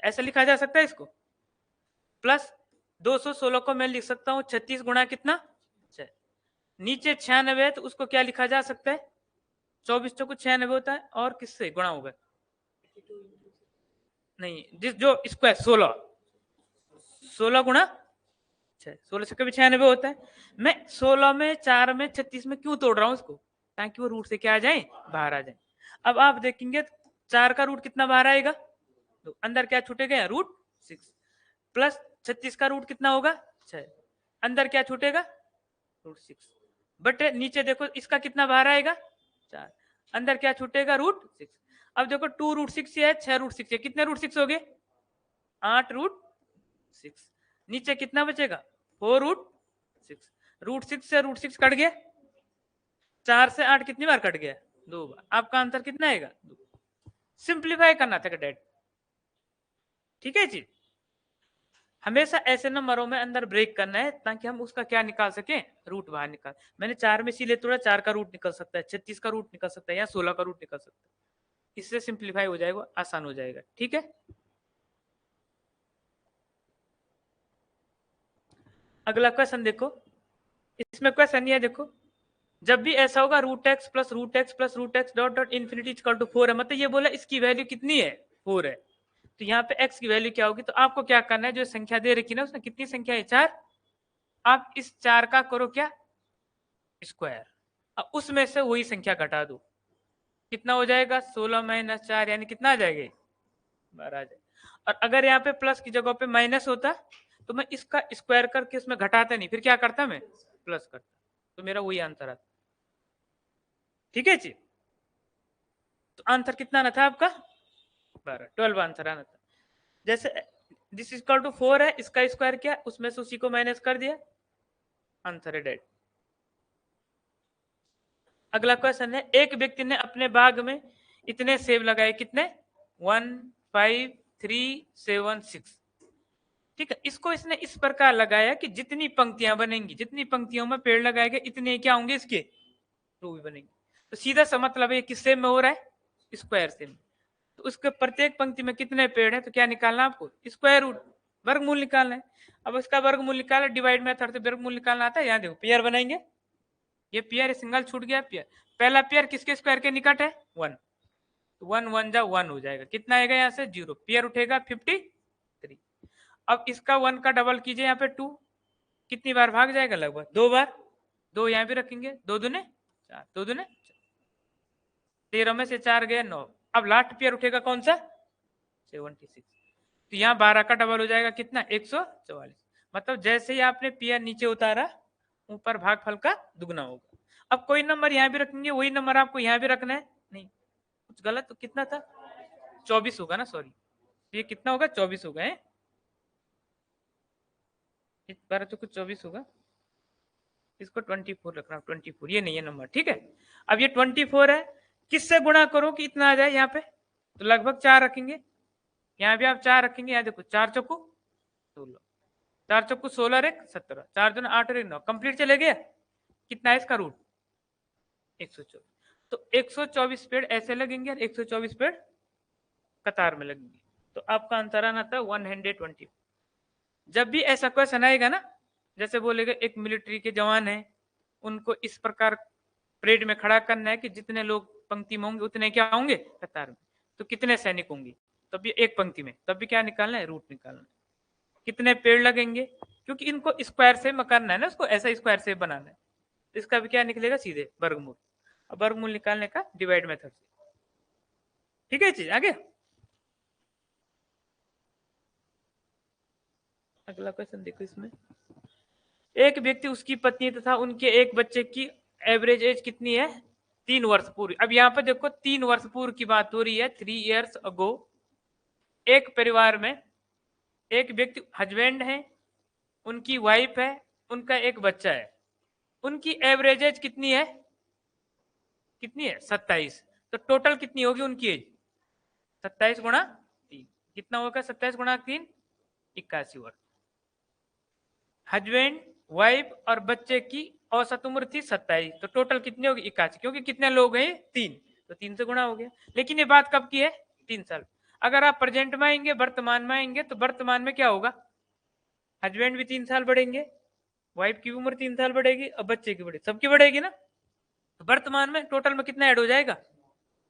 ऐसा लिखा जा सकता है इसको, प्लस 216 को मैं लिख सकता हूँ 36 गुणा कितना, 6। नीचे 96 है तो उसको क्या लिखा जा सकता है, 24 को 96 होता है, और किससे गुणा होगा, नहीं जिस जो स्क्वायर 16 गुणा 16 से कभी 96 होता है। मैं 16 में 4 में 36 में क्यों तोड़ रहा हूँ उसको, ताकि वो रूट से क्या आ जाए, बाहर आ जाए। अब आप देखेंगे 4 का रूट कितना बाहर आएगा, तो अंदर क्या छूटेगा, रूट 6 प्लस 36 का रूट कितना होगा 6, अंदर क्या छूटेगा, रूट 6 बट नीचे देखो इसका कितना बाहर आएगा 4, अंदर क्या छूटेगा, रूट 6। अब देखो 2 रूट 6 है, 6 रूट 6 है, कितने रूट 6 हो गए, 8 रूट 6, नीचे कितना बचेगा 4 रूट 6, रूट 6 से रूट 6 कट गया, 4 से 8 कितनी बार कट गया, 2 बार, आपका आंसर कितना आएगा 2। सिंप्लीफाई करना था डैड, ठीक है जी। हमेशा ऐसे नंबरों में अंदर ब्रेक करना है ताकि हम उसका क्या निकाल सके, रूट बाहर निकाल। मैंने 4 में इसीलिए तोड़ा, 4 का रूट निकल सकता है, 36 का रूट निकल सकता है, या 16 का रूट निकल सकता है, इससे सिंप्लीफाई हो जाएगा, आसान हो जाएगा, ठीक है। अगला क्वेश्चन देखो, इसमें क्वेश्चन ये देखो, जब भी ऐसा होगा root X plus root X plus root X dot dot infinity equal to 4 है, मतलब ये बोला इसकी वैल्यू कितनी है 4 है, तो यहाँ पे x की वैल्यू क्या होगी, तो आपको क्या करना है, जो संख्या दे रखी ना उसमें कितनी संख्या है 4, आप इस 4 का करो क्या स्क्वायर, अब उसमें से वही संख्या घटा दो, कितना हो जाएगा 16 माइनस 4 यानी कितना आ जाएगा 12 आ जाएगा। और अगर यहाँ पे प्लस की जगह पे माइनस होता तो मैं इसका स्क्वायर करके इसमें घटाता नहीं, फिर क्या करता मैं प्लस करता, तो मेरा वही आंसर आता, ठीक है जी। तो आंसर कितना आना था आपका 12, 12 आंसर आना था। जैसे दिस इक्वल टू 4 है, इसका स्क्वायर किया, उसमें से उसी को माइनस कर दिया, आंसर है डेड। अगला क्वेश्चन है, एक व्यक्ति ने अपने बाग में इतने सेब लगाए, कितने 1 5 3 7 6, ठीक है। इसको इसने इस प्रकार लगाया कि जितनी पंक्तियां बनेंगी, जितनी पंक्तियों में पेड़ लगाए गए इतने क्या होंगे इसके रो भी बनेंगे, तो सीधा सा मतलब है किससे में हो रहा है स्क्वायर से में, तो उसके प्रत्येक पंक्ति में कितने पेड़ है, तो क्या निकालना आपको स्क्वायर रूट, वर्गमूल निकालना है। अब इसका वर्गमूल निकाला, डिवाइड मेथड से वर्गमूल निकालना आता है, यहाँ देखो पेयर बनाएंगे, ये पेयर सिंगल छूट गया पेयर, पहला पेयर किसके स्क्वायर के निकट है 1, तो 1 1 जा 1 हो जाएगा, कितना आएगा यहाँ से 0, पेयर उठेगा 53। अब इसका 1 का डबल कीजिए यहाँ पे 2, कितनी बार भाग जाएगा लगभग 2 बार, 2 यहाँ भी रखेंगे, 2 दूने 4, 2 दूने 13 में से 4 गए 9, अब लास्ट पेयर उठेगा कौन सा 76, तो यहाँ 12 का डबल हो जाएगा कितना 144, मतलब जैसे ही आपने पेयर नीचे उतारा ऊपर भागफल का दुगना होगा। अब कोई नंबर यहाँ भी रखेंगे, वही नंबर आपको यहाँ भी रखना है, नहीं कुछ गलत, तो कितना था 24 होगा ना, सॉरी ये कितना होगा 24 होगा, इस बार तो कुछ 24 होगा, इसको 24 रखना, 24 ये नहीं है नंबर, ठीक है। अब ये 24 है, किससे गुणा करो कि इतना आ जाए यहाँ पे, तो लगभग 4 रखेंगे, यहाँ भी आप 4 रखेंगे, यहाँ देखो 4 चौको 16, 4 चौको 16 एक 17, 4 दूना 8 और 9 कंप्लीट चले गया, कितना है इसका रूट 124, तो 124 पेड़ ऐसे लगेंगे और 124 पेड़ कतार में लगेंगे, तो आपका आंसर आना था 120। जब भी ऐसा क्वेश्चन आएगा ना, जैसे बोलेगा एक मिलिट्री के जवान है, उनको इस प्रकार परेड में खड़ा करना है कि जितने लोग पंक्ति में होंगे उतने क्या होंगे कतार में, तो कितने सैनिक होंगे तब भी एक पंक्ति में, तब भी क्या निकालना है रूट निकालना है, कितने पेड़ लगेंगे, क्योंकि इनको स्क्वायर से करना है ना, उसको ऐसा स्क्वायर से बनाना है, इसका भी क्या निकलेगा सीधे वर्गमूल, अब वर्गमूल निकालने का डिवाइड मेथड से, ठीक है चीज आगे। अगला क्वेश्चन देखो, इसमें एक व्यक्ति, उसकी पत्नी तथा उनके एक बच्चे की एवरेज एज कितनी है 3 वर्ष पूर्व। अब यहाँ पे देखो 3 वर्ष पूर्व की बात हो रही है, 3 years अगो। एक परिवार में एक व्यक्ति हस्बैंड है, उनकी वाइफ है, उनका एक बच्चा है, उनकी एवरेज एज कितनी है, कितनी है 27, तो टोटल कितनी होगी उनकी एज 27 गुणा 3, कितना होगा 27 गुणा 3 81 वर्ष। हस्बैंड वाइफ और बच्चे की औसत उम्र थी 27, तो टोटल कितनी होगी 81, क्योंकि कितने लोग हैं 3, तो 3 से गुणा हो गया। लेकिन ये बात कब की है 3 साल। अगर आप प्रेजेंट में आएंगे, वर्तमान में आएंगे, तो वर्तमान में क्या होगा, हस्बैंड भी 3 साल बढ़ेंगे, वाइफ की उम्र 3 साल बढ़ेगी और बच्चे की बढ़ेगी, सबकी बढ़ेगी ना, तो वर्तमान में टोटल में कितना ऐड हो जाएगा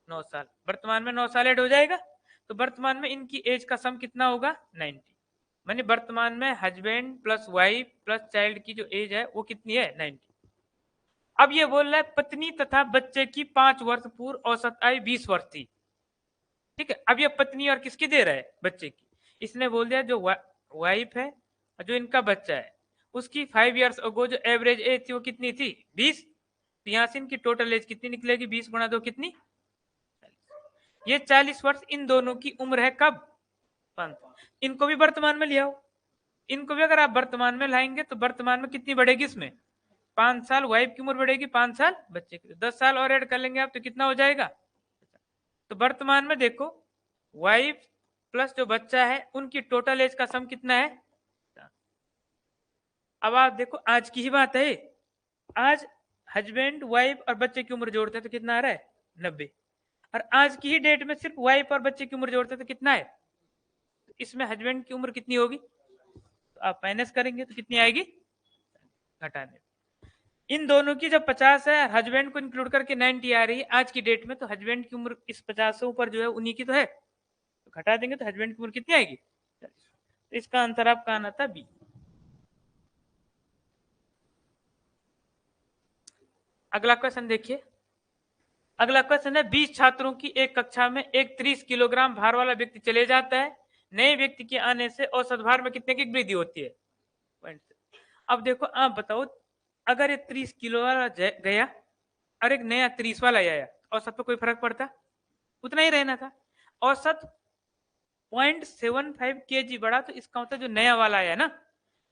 9 साल, वर्तमान में 9 साल ऐड हो जाएगा, तो वर्तमान में इनकी एज का सम कितना होगा 90। माने वर्तमान में husband plus wife plus child की जो एज है वो कितनी है 90। अब ये बोल रहा है पत्नी तथा बच्चे की 5 वर्ष पूर्व औसत आयु 20 वर्ष थी। ठीक है, अब ये पत्नी और किसकी दे रहा है, बच्चे की। इसने बोल दिया जो वाइफ है जो इनका बच्चा है उसकी 5 ईयर्स अगो जो एवरेज एज थी वो कितनी थी 20। तो यहां से इनकी टोटल एज कितनी निकलेगी 20 गुणा 2 कितनी। ये 40 वर्ष इन दोनों की उम्र है कब 5। इनको भी वर्तमान में ले आओ। इनको भी अगर आप वर्तमान में लाएंगे तो वर्तमान में कितनी बढ़ेगी इसमें 5 साल वाइफ की उम्र बढ़ेगी 5 साल बच्चे की। 10 साल और ऐड कर लेंगे आप तो कितना हो जाएगा। तो वर्तमान में देखो वाइफ प्लस जो बच्चा है उनकी टोटल एज का सम कितना है। अब आप देखो आज की ही बात है, आज हस्बैंड वाइफ और बच्चे की उम्र जोड़ते हैं तो कितना आ रहा है 90। और आज की ही डेट में सिर्फ वाइफ और बच्चे की उम्र जोड़ते हैं तो कितना है। तो इसमें हस्बैंड की उम्र कितनी होगी तो आप माइनस करेंगे तो कितनी आएगी घटाने। इन दोनों की जब 50 है हस्बैंड को इंक्लूड करके 90 आ रही है आज की डेट में, तो हस्बैंड की उम्र इस 50 से ऊपर जो है उन्हीं की तो है, तो घटा देंगे तो हस्बैंड की उम्र कितनी आएगी। तो इसका आंसर आपका आना था बी। अगला क्वेश्चन देखिए। अगला क्वेश्चन है 20 छात्रों की एक कक्षा में एक 30 किलोग्राम भार वाला व्यक्ति चले जाता है, नए व्यक्ति के आने से औसत भार में कितने की वृद्धि होती है। अब देखो आप बताओ अगर ये 30 किलो वाला गया और एक नया 30 वाला आया औसत पे कोई फर्क पड़ता, उतना ही रहना था। औसत 0.75 kg बढ़ा तो इसका मतलब जो नया वाला आया ना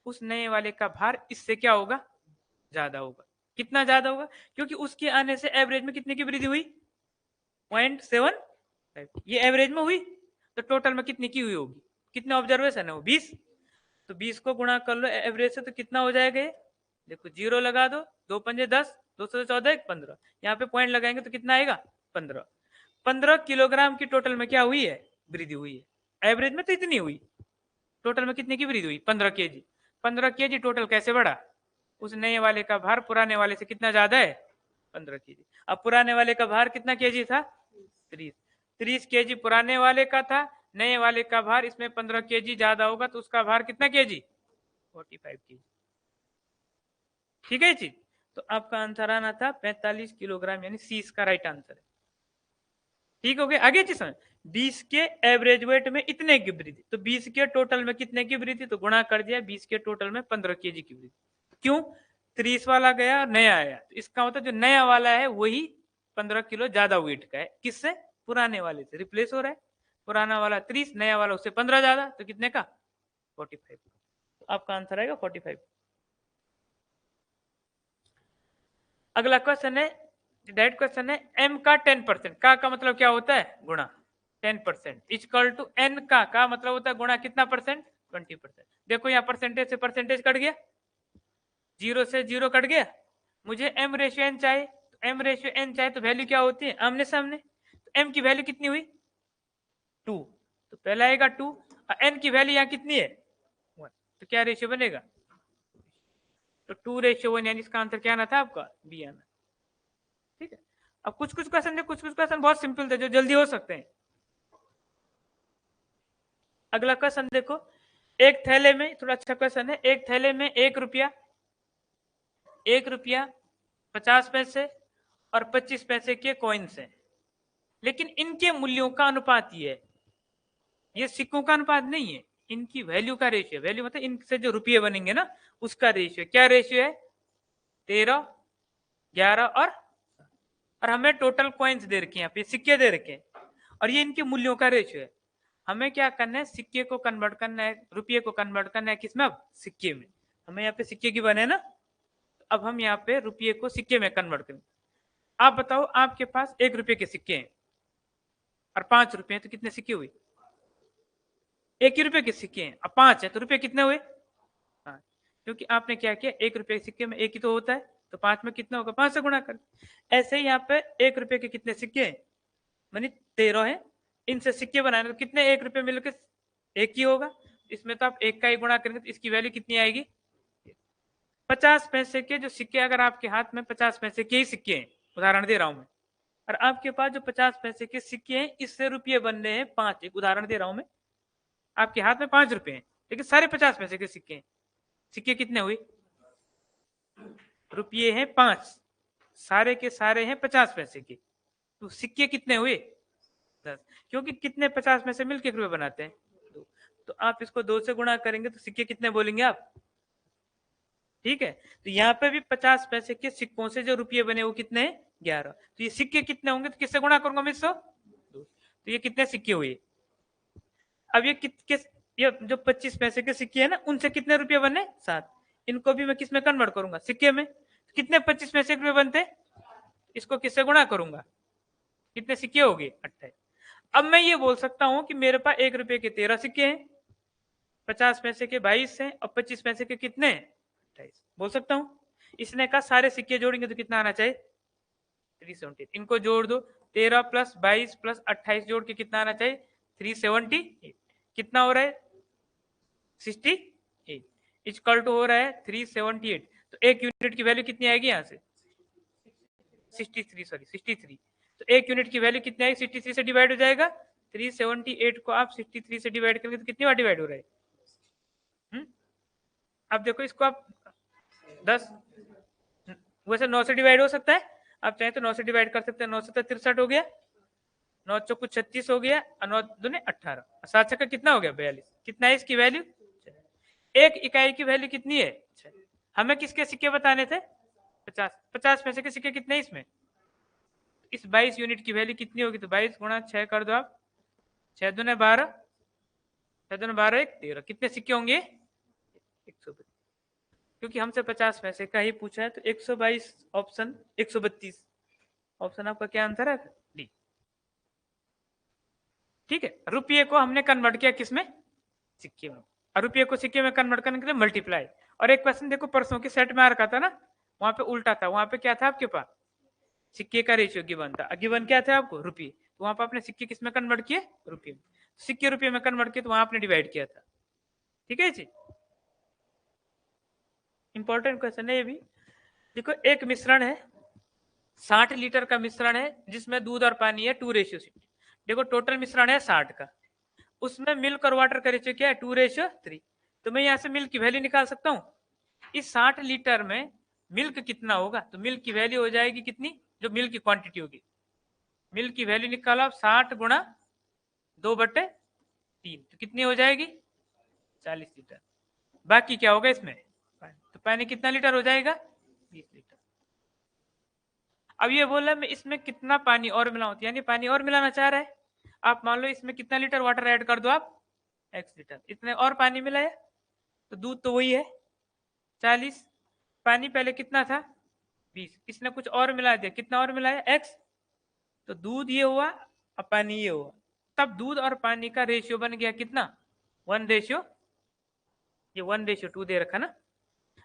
उस नए वाले का भार इससे क्या होगा ज्यादा होगा। कितना ज्यादा होगा क्योंकि उसके आने से एवरेज में कितने की वृद्धि हुई 0.75, ये एवरेज में हुई तो टोटल में कितनी की हुई होगी, कितने ऑब्जर्वेशन है वो 20। तो 20 को गुणा कर लो एवरेज से तो कितना हो जाएगा ये, देखो जीरो लगा दो, 2 पंजे 10, 2 से 14 15, यहाँ पे पॉइंट लगाएंगे तो कितना आएगा 15। 15 किलोग्राम की टोटल में क्या हुई है वृद्धि हुई है, एवरेज में तो इतनी हुई, टोटल में कितने की वृद्धि हुई 15 केजी। 15 केजी टोटल कैसे बढ़ा, उस नए वाले का भार पुराने वाले से कितना ज्यादा है 15 केजी। अब पुराने वाले का भार कितना केजी था 30 केजी पुराने वाले का था, नए वाले का भार इसमें 15 केजी ज्यादा होगा तो उसका भार कितना केजी 45 केजी। ठीक है चीज, तो आपका आंसर आना था 45 किलोग्राम यानी सी इसका राइट आंसर है। ठीक हो गया, आगे चीज समझ। 20 के एवरेज वेट में इतने की वृद्धि, तो 20 के टोटल में कितने की वृद्धि तो गुणा कर दिया 20 के टोटल में 15 केजी की वृद्धि। क्यों 30 वाला गया और नया आया, तो इसका मतलब जो नया वाला है वही 15 किलो ज्यादा वेट का है, किससे पुराने वाले से रिप्लेस हो रहा है। पुराना वाला 30 नया वाला उससे 15 ज्यादा तो कितने का 45। तो आपका आंसर आएगा 45। अगला क्वेश्चन है डायरेक्ट क्वेश्चन है m का 10% का मतलब क्या होता है गुणा 10% इक्वल टू n का मतलब होता है गुणा कितना परसेंट 20%। देखो यहाँ परसेंटेज से परसेंटेज कट गया, जीरो से जीरो कट गया, मुझे m रेशियो n चाहिए, तो m रेशियो n चाहिए तो वैल्यू क्या होती है आमने सामने, तो m की वैल्यू कितनी हुई 2, तो पहला आएगा 2 और n की वैल्यू यहाँ कितनी है 1, तो क्या रेशियो बनेगा तो 2:1 यानी इसका आंसर क्या आना था आपका बी आना। ठीक है, अब कुछ कुछ क्वेश्चन थे, कुछ कुछ क्वेश्चन बहुत सिंपल थे जो जल्दी हो सकते हैं। अगला क्वेश्चन देखो, एक थैले में थोड़ा अच्छा क्वेश्चन है, एक थैले में 1 रुपया 50 पैसे और 25 पैसे के कॉइन्स हैं, लेकिन इनके मूल्यों का अनुपात ये सिक्कों का अनुपात नहीं है, इनकी वैल्यू का रेशियो, वैल्यू मतलब इनसे जो रुपये बनेंगे ना उसका रेशियो, क्या रेशियो है 13, 11 और हमें टोटल कॉइन्स दे रखे हैं, यहाँ पे सिक्के दे रखे हैं और ये इनके मूल्यों का रेशियो है। हमें क्या करना है सिक्के को कन्वर्ट करना है, रुपये को कन्वर्ट करना है किसमें अब सिक्के में। हमें यहाँ पे सिक्के की बने ना, अब हम यहाँ पे रुपये को सिक्के में कन्वर्ट करें। आप बताओ आपके पास 1 रुपये के सिक्के हैं और 5 रुपये तो कितने सिक्के हुए 1 ही रुपये के सिक्के हैं, अब 5 है तो रुपये कितने हुए 5, क्योंकि आपने क्या किया 1 रुपये के सिक्के में 1 ही तो होता है, तो 5 में कितना होगा 5 से गुणा कर। ऐसे ही यहाँ पे 1 रुपये के कितने सिक्के हैं मानी 13 है, इनसे सिक्के बनाने तो कितने 1 रुपये मिलकर 1 ही होगा, इसमें तो आप 1 का ही गुणा करेंगे तो इसकी वैल्यू कितनी आएगी 50 पैसे के जो सिक्के, अगर आपके हाथ में 50 पैसे के ही सिक्के हैं, उदाहरण दे रहा हूं मैं, और आपके पास जो 50 पैसे के सिक्के हैं इससे रुपये बन रहे हैं 5, एक उदाहरण दे रहा हूं मैं, आपके हाथ में 5 रुपये हैं लेकिन सारे 50 पैसे के सिक्के हैं। सिक्के कितने हुए? रुपये हैं 5, सारे के सारे हैं 50 पैसे के, तो सिक्के कितने हुए? 10, क्योंकि कितने 50 में से मिलकर 1 रुपये बनाते हैं? 2। तो आप इसको 2 से गुणा करेंगे तो सिक्के कितने बोलेंगे आप? ठीक है, तो यहाँ पे भी 50 पैसे के सिक्कों से जो रुपये बने वो कितने हैं? 11। तो ये सिक्के कितने होंगे तो किससे गुणा करूंगा मैं इसको? 2। तो ये कितने सिक्के हुए? अब ये ये जो 25 पैसे के सिक्के हैं ना, उनसे कितने रुपये बने? 7। इनको भी मैं किस में कन्वर्ट करूंगा? सिक्के में। कितने 25 पैसे के रुपये बनते हैं? इसको किससे गुणा करूंगा? कितने सिक्के हो गए? 28। अब मैं ये बोल सकता हूं कि मेरे पास 1 रुपए के 13 सिक्के हैं, 50 पैसे के 22 हैं और 25 पैसे के कितने हैं? 28 बोल सकता हूं। इसने कहा सारे सिक्के जोड़ेंगे तो कितना आना चाहिए? 378। इनको जोड़ दो, 13 प्लस 22 प्लस 28 जोड़ के कितना आना चाहिए? 378। कितना हो रहा है? 68 इक्वल टू हो रहा है 378। तो 1 यूनिट की वैल्यू कितनी आएगी यहाँ से? 63। तो 1 यूनिट की वैल्यू कितनी आएगी? 63 से डिवाइड हो जाएगा। 378 को आप 63 से डिवाइड करेंगे तो कितनी बार डिवाइड हो रहा है? अब देखो इसको आप 10, वैसे 9 से डिवाइड हो सकता है, आप चाहे तो 9 से डिवाइड कर सकते हैं। 9 से 63 हो गया, 9 चौको 36 हो गया और 9 दूने 18, 7 छक्का कितना हो गया? 42। कितना है इसकी वैल्यू? 1 इकाई की वैल्यू कितनी है? हमें किसके सिक्के बताने थे? 50। 50 पैसे के सिक्के कितने इसमें? इस 22 यूनिट की वैल्यू कितनी होगी? तो 22 गुणा 6 कर दो आप, 6 दूने 12, 6 दूने 12 1 13। कितने सिक्के होंगे? 132। क्योंकि हमसे 50 पैसे का ही पूछा है तो 122 ऑप्शन 132 ऑप्शन आपका क्या आंसर है? डी। ठीक है, रुपये को हमने कन्वर्ट किया किसमें? सिक्के में। और रुपये को सिक्के में कन्वर्ट करने के लिए मल्टीप्लाई। और एक क्वेश्चन देखो परसों के सेट में आ रखा था ना, वहां पे उल्टा था। वहां पे क्या था आपके पास? सिक्के का रेशियो गिवन था। गिवन क्या था आपको? रुपये। तो वहां पर आपने सिक्के किस में कन्वर्ट किए? रुपये में। सिक्के रुपये में कन्वर्ट किए तो वहां आपने डिवाइड किया था। ठीक है जी, इंपॉर्टेंट क्वेश्चन है ये भी। देखो एक मिश्रण है, 60 लीटर का मिश्रण है जिसमें दूध और पानी है 2:6। देखो टोटल मिश्रण है 60 का, उसमें मिल्क और वाटर का रेशियो क्या है? 2:3। तो मैं यहाँ से मिल्क की वैल्यू निकाल सकता हूँ। इस 60 लीटर में मिल्क कितना होगा? तो मिल्क की वैल्यू हो जाएगी कितनी? जो मिल्क की क्वांटिटी होगी, मिल्क की वैल्यू निकालो आप, 60 गुणा 2/3 तो कितनी हो जाएगी? 40 लीटर। बाकी क्या होगा इसमें? पानी। तो पानी कितना लीटर हो जाएगा? 20 लीटर। अब ये बोला मैं इसमें कितना पानी और मिलाऊं, यानी पानी और मिलाना चाह रहा है। आप मान लो इसमें कितना लीटर वाटर ऐड कर दो आप? x litre. इतने और पानी मिलाया तो दूध तो वही है 40, पानी पहले कितना था? 20, इसने कुछ और मिला दिया, कितना और मिलाया? x। तो दूध ये हुआ और पानी ये हुआ, तब दूध और पानी का रेशियो बन गया कितना? 1:, ये 1:2 दे रखा ना।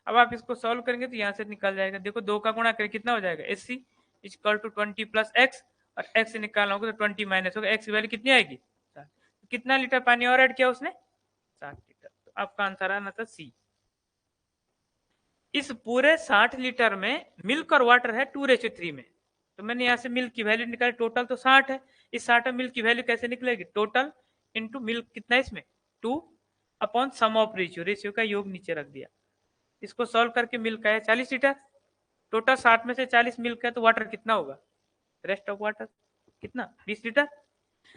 अब आप इसको सॉल्व करेंगे तो यहाँ से निकल जाएगा। देखो 2 का गुणा करें कितना हो जाएगा? 80 इक्वल टू 20 प्लस x, और x से निकालना होगा तो 20 माइनस होगा, x की वैल्यू कितनी आएगी? 7। कितना लीटर पानी और ऐड किया उसने? 7 लीटर। तो आपका आंसर आना था सी। इस पूरे 60 लीटर में मिल्क और वाटर है 2:3 में, तो मैंने यहाँ से मिल्क की वैल्यू निकाली। टोटल तो 60 है, इस 60 में मिल्क की वैल्यू कैसे निकलेगी? टोटल इंटू मिल्क कितना है इसमें? 2 upon sum of ratio, ratio का योग नीचे रख दिया। इसको सॉल्व करके मिल्क आया 40 लीटर। टोटल 60 में से 40 मिल्क है तो वाटर कितना होगा? रेस्ट ऑफ वाटर कितना? 20 लीटर।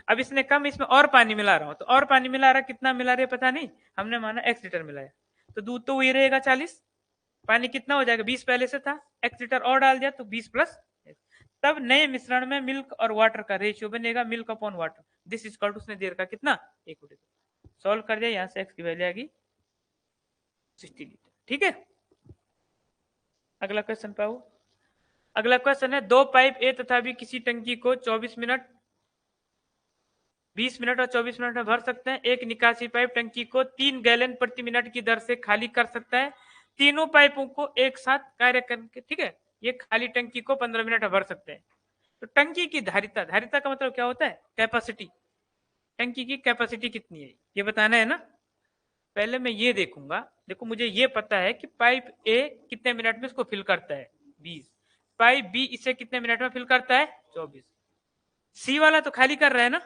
अब इसने कम, इसमें और पानी मिला रहा हूं, तो और पानी मिला रहा, कितना मिला रहा है पता नहीं, हमने माना x लीटर मिलाया, तो दूध तो वही रहेगा 40, पानी कितना हो जाएगा? 20 पहले से था, x लीटर और डाल दिया तो 20 प्लस, तब नए मिश्रण में मिल्क और वाटर का रेशियो बनेगा milk upon water. This is called, उसने दे रखा कितना? 1 लीटर। सॉल्व कर दिया, यहाँ से x की वैल्यू आएगी 60 लीटर। ठीक है, अगला क्वेश्चन पाओ। अगला क्वेश्चन है, 2 पाइप ए तथा बी किसी टंकी को 24 मिनट, 20 मिनट और 24 मिनट में भर सकते हैं। एक निकासी पाइप टंकी को 3 गैलन प्रति मिनट की दर से खाली कर सकता है। तीनों पाइपों को एक साथ कार्य करके, ठीक है, ये खाली टंकी को 15 मिनट में भर सकते हैं। तो टंकी की धारिता, धारिता का मतलब क्या होता है? कैपेसिटी। टंकी की कैपेसिटी कितनी है ये बताना है ना। पहले मैं ये देखूंगा, देखो मुझे ये पता है कि पाइप ए कितने मिनट में इसको फिल करता है 20, पाइप बी इसे कितने मिनट में फिल करता है 24। सी वाला तो खाली कर रहा है ना,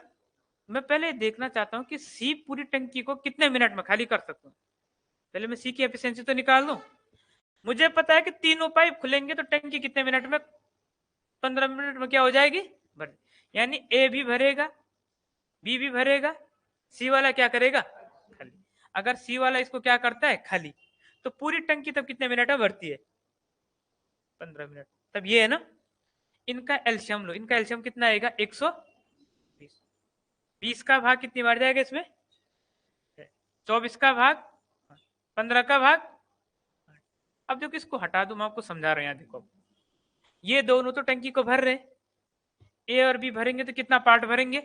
मैं पहले देखना चाहता हूं कि सी पूरी टंकी को कितने मिनट में खाली कर सकता हूं। पहले मैं सी की एफिशिएंसी तो निकाल दूं। मुझे पता है कि तीनों पाइप खुलेंगे तो टंकी कितने मिनट में, 15 मिनट में क्या हो जाएगी, भर। यानी ए भी भरेगा, बी भी भरेगा, सी वाला क्या करेगा, खाली। अगर सी वाला इसको क्या करता है, खाली, तो पूरी टंकी तब कितने मिनट में भरती है, 15 मिनट। तब ये है ना, इनका एल्शियम लो, इनका एल्शियम कितना आएगा, 120। 20 का भाग कितनी बार जाएगा इसमें, 24 का भाग, 15 का भाग। अब देखो इसको हटा दो, मैं आपको समझा रहा हूं। यहाँ देखो, ये दोनों तो टंकी को भर रहे हैं, ए और बी भरेंगे तो कितना पार्ट भरेंगे,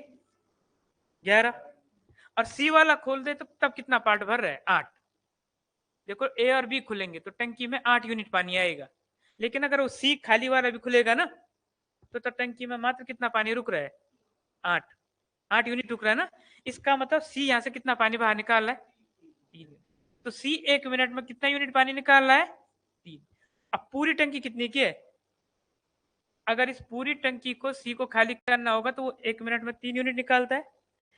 11। और सी वाला खोल दे तो तब कितना पार्ट भर रहा है, 8। देखो ए और बी खुलेंगे तो टंकी में 8 यूनिट पानी आएगा। लेकिन अगर वो सी खाली वाला भी खुलेगा ना, तो तब टंकी में मात्र कितना पानी रुक रहा है, 8। 8 यूनिट रुक रहा है ना। इसका मतलब सी यहाँ से कितना पानी बाहर निकाल रहा है, 3। तो सी 1 मिनट में कितना यूनिट पानी निकाल रहा है, 3। अब पूरी टंकी कितनी की है, अगर इस पूरी टंकी को सी को खाली करना होगा तो वो 1 मिनट में 3 यूनिट निकालता है।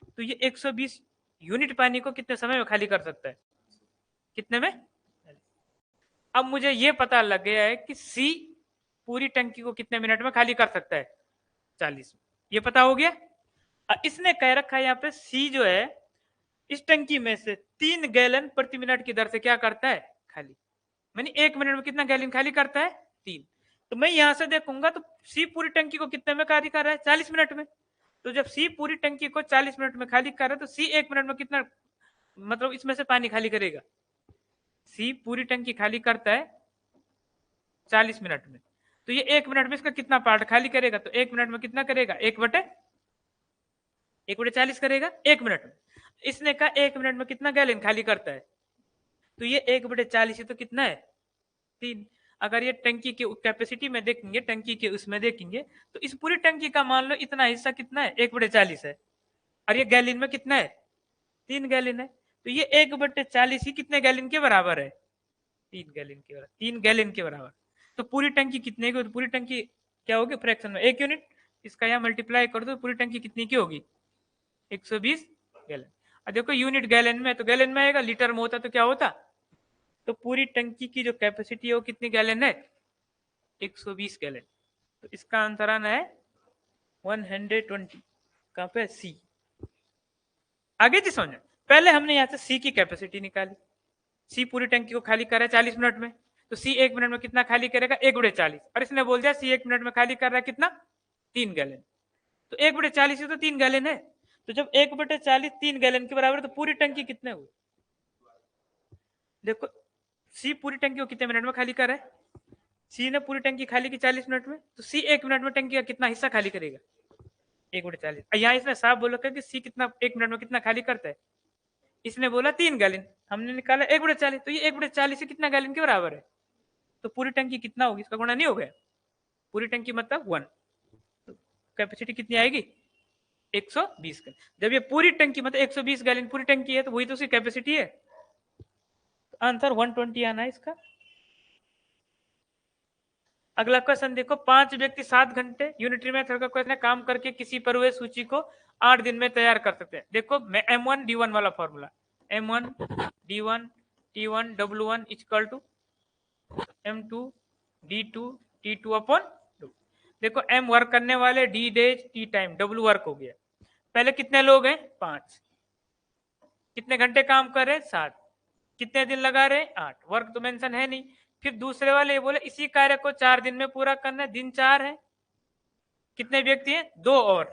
तो ये 120 यूनिट पानी को कितने समय में खाली कर सकता है, कितने में। अब मुझे ये पता लग गया है कि सी पूरी टंकी को कितने मिनट में खाली कर सकता है, 40। ये पता हो गया। इसने कह रखा है यहाँ पे सी जो है इस टंकी में से 3 गैलन प्रति मिनट की दर से क्या करता है, खाली। मैंने 1 मिनट में कितना गैलन खाली करता है, 3। तो मैं यहां से देखूंगा तो सी पूरी टंकी को कितने में खाली कर रहा है, 40 मिनट में। तो जब सी पूरी टंकी को 40 मिनट में खाली कर रहा है तो सी 1 मिनट में कितना, मतलब इसमें से पानी खाली करेगा। सी पूरी टंकी खाली करता है 40 मिनट में, तो ये 1 मिनट में इसका कितना पार्ट खाली करेगा, तो 1 मिनट में कितना करेगा, 1/40 करेगा 1 मिनट में। इसने कहा 1 मिनट में कितना गैलन खाली करता है, तो ये 1/40 ही तो कितना है, 3। अगर ये टंकी की कैपेसिटी में देखेंगे, टंकी के उसमें देखेंगे, तो इस पूरी टंकी का मान लो इतना हिस्सा कितना है, 1/40 है। और ये गैलन में कितना है, 3 गैलन है। तो ये 1/40 ही कितने गैलन के बराबर है, 3 गैलन के बराबर, 3 गैलन के बराबर। तो पूरी टंकी कितने की, तो पूरी टंकी क्या होगी, फ्रैक्शन में 1 यूनिट। इसका यहाँ मल्टीप्लाई कर दो, पूरी टंकी कितनी की होगी, 120 गैलन। अब देखो यूनिट गैलन में, तो गैलन में आएगा, लीटर में होता तो क्या होता। तो पूरी टंकी की जो कैपेसिटी है वो कितनी गैलन है, 120 गैलन। तो इसका आंसर आना है 120। कहां पे, सी। आगे जी समझ, पहले हमने यहां से सी की कैपेसिटी निकाली। सी पूरी टंकी को खाली कर रहा है 40 मिनट में, तो सी 1 मिनट में कितना खाली करेगा, 1/40। और इसने बोल दिया सी 1 मिनट में खाली कर रहा है कितना, 3 गैलन। तो 1/40 से तो 3 गैलन है। तो जब 1/40 3 गैलन के बराबर है, तो पूरी टंकी कितने हुए, देखो सी पूरी टंकी को कितने मिनट में खाली कर रहा है, सी ने पूरी टंकी खाली की 40 मिनट में, तो सी 1 मिनट में टंकी का कितना हिस्सा खाली करेगा, 1/40। यहाँ इसने साफ बोला कि सी कितना 1 मिनट में कितना खाली करता है, इसने बोला 3 गैलन, हमने निकाला 1/40। तो ये 1/40 से कितना गैलन के बराबर है, तो पूरी टंकी कितना होगी, इसका गुणा नहीं हो गया, पूरी टंकी मतलब 1। तो कैपेसिटी कितनी आएगी, 120 गैलन। जब ये पूरी टंकी मतलब 120 गैलन पूरी टंकी है, तो वही तो उसकी कैपेसिटी है। तो आंसर 120 आना है इसका। अगला क्वेश्चन देखो, 5 व्यक्ति 7 घंटे, यूनिटरी मेथड का क्वेश्चन है, काम करके किसी परवेश सूची को 8 दिन में तैयार कर सकते हैं। देखो मैं M1 D1 वाला formula, M1 D1 T1 W1 equal to M2 D2 T2 upon. देखो M वर्क करने वाले, D days, T time, W work हो गया। पहले कितने लोग हैं, 5। कितने घंटे काम कर रहे हैं, 7। कितने दिन लगा रहे, 8। वर्क तो मेंशन है नहीं। फिर दूसरे वाले बोले इसी कार्य को 4 दिन में पूरा करना है, दिन 4 है। कितने व्यक्ति हैं, 2 और।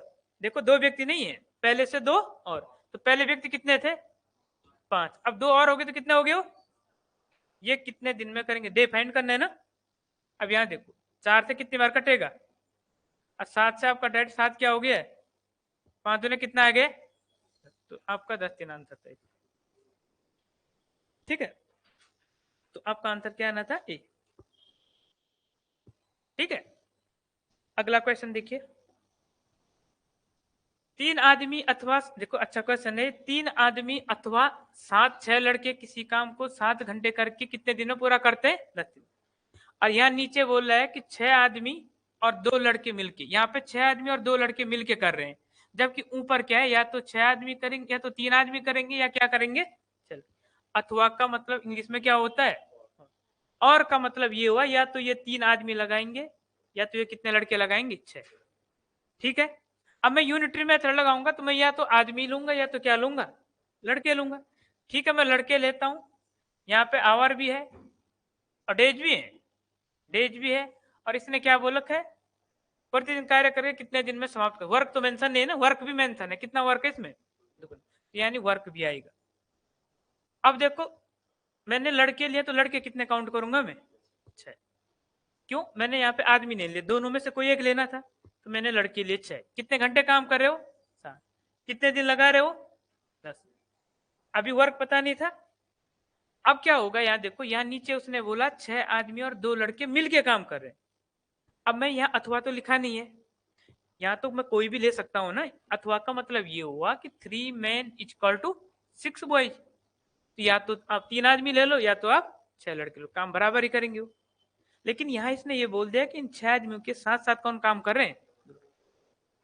देखो 2 व्यक्ति नहीं है, पहले से 2 और। तो पहले व्यक्ति कितने थे, 5। अब 2 और हो गए तो कितने हो गए, ये कितने दिन में करेंगे, डे फाइंड करना है ना। अब यहाँ देखो 4 से कितनी बार कटेगा, और 7 से आपका डायरेक्ट 7 क्या हो गया, 5 दूने कितना आ गया, तो आपका 10 दिन आंसर था। ठीक है, तो आपका आंसर क्या आना था, ए। ठीक है, अगला क्वेश्चन देखिए, 3 आदमी अथवा, देखो अच्छा क्वेश्चन है, 3 आदमी अथवा 7-6 लड़के किसी काम को 7 घंटे करके कितने दिनों पूरा करते हैं, 10 दिन। और यहाँ नीचे बोल रहा है कि 6 आदमी और 2 लड़के मिलके, यहाँ पे 6 आदमी और 2 लड़के मिलके कर रहे हैं, जबकि ऊपर क्या है, या तो 6 आदमी करेंगे या तो 3 आदमी करेंगे या क्या करेंगे। चल, अथवा का मतलब इंग्लिश में क्या होता है, और का मतलब ये हुआ या तो ये 3 आदमी लगाएंगे या तो ये कितने लड़के लगाएंगे, 6। ठीक है, अब मैं यूनिटरी मेथड लगाऊंगा तो मैं या तो आदमी लूंगा या तो क्या लूंगा, लड़के लूंगा। ठीक है, मैं लड़के लेता हूं, यहाँ पे आवर भी है और डेज भी है, डेज भी है, और इसने क्या बोल रखा है, प्रतिदिन कार्य करके कितने दिन में समाप्त कर। वर्क तो मेंशन नहीं है ना, वर्क भी मेंशन है, कितना वर्क है इसमें, यानी वर्क भी आएगा। अब देखो मैंने लड़के लिए तो लड़के कितने काउंट करूंगा मैं, 6। क्यों, मैंने यहाँ पे आदमी नहीं लिए, दोनों में से कोई एक लेना था, तो मैंने लड़के लिए 6। कितने घंटे काम कर रहे हो, 7। कितने दिन लगा रहे हो, 10। अभी वर्क पता नहीं था। अब क्या होगा, यहाँ देखो, यहाँ नीचे उसने बोला 6 आदमी और 2 लड़के मिलके काम कर रहे हैं। अब मैं यहाँ अथवा तो लिखा नहीं है, यहाँ तो मैं कोई भी ले सकता हूँ ना। अथवा का मतलब ये हुआ कि 3 men इक्वल टू 6 बॉयज। तो या तो आप 3 आदमी ले लो या तो आप 6 लड़के लो, काम बराबर ही करेंगे वो। लेकिन यहाँ इसने ये बोल दिया कि इन 6 आदमियों के साथ साथ कौन काम कर रहे हैं।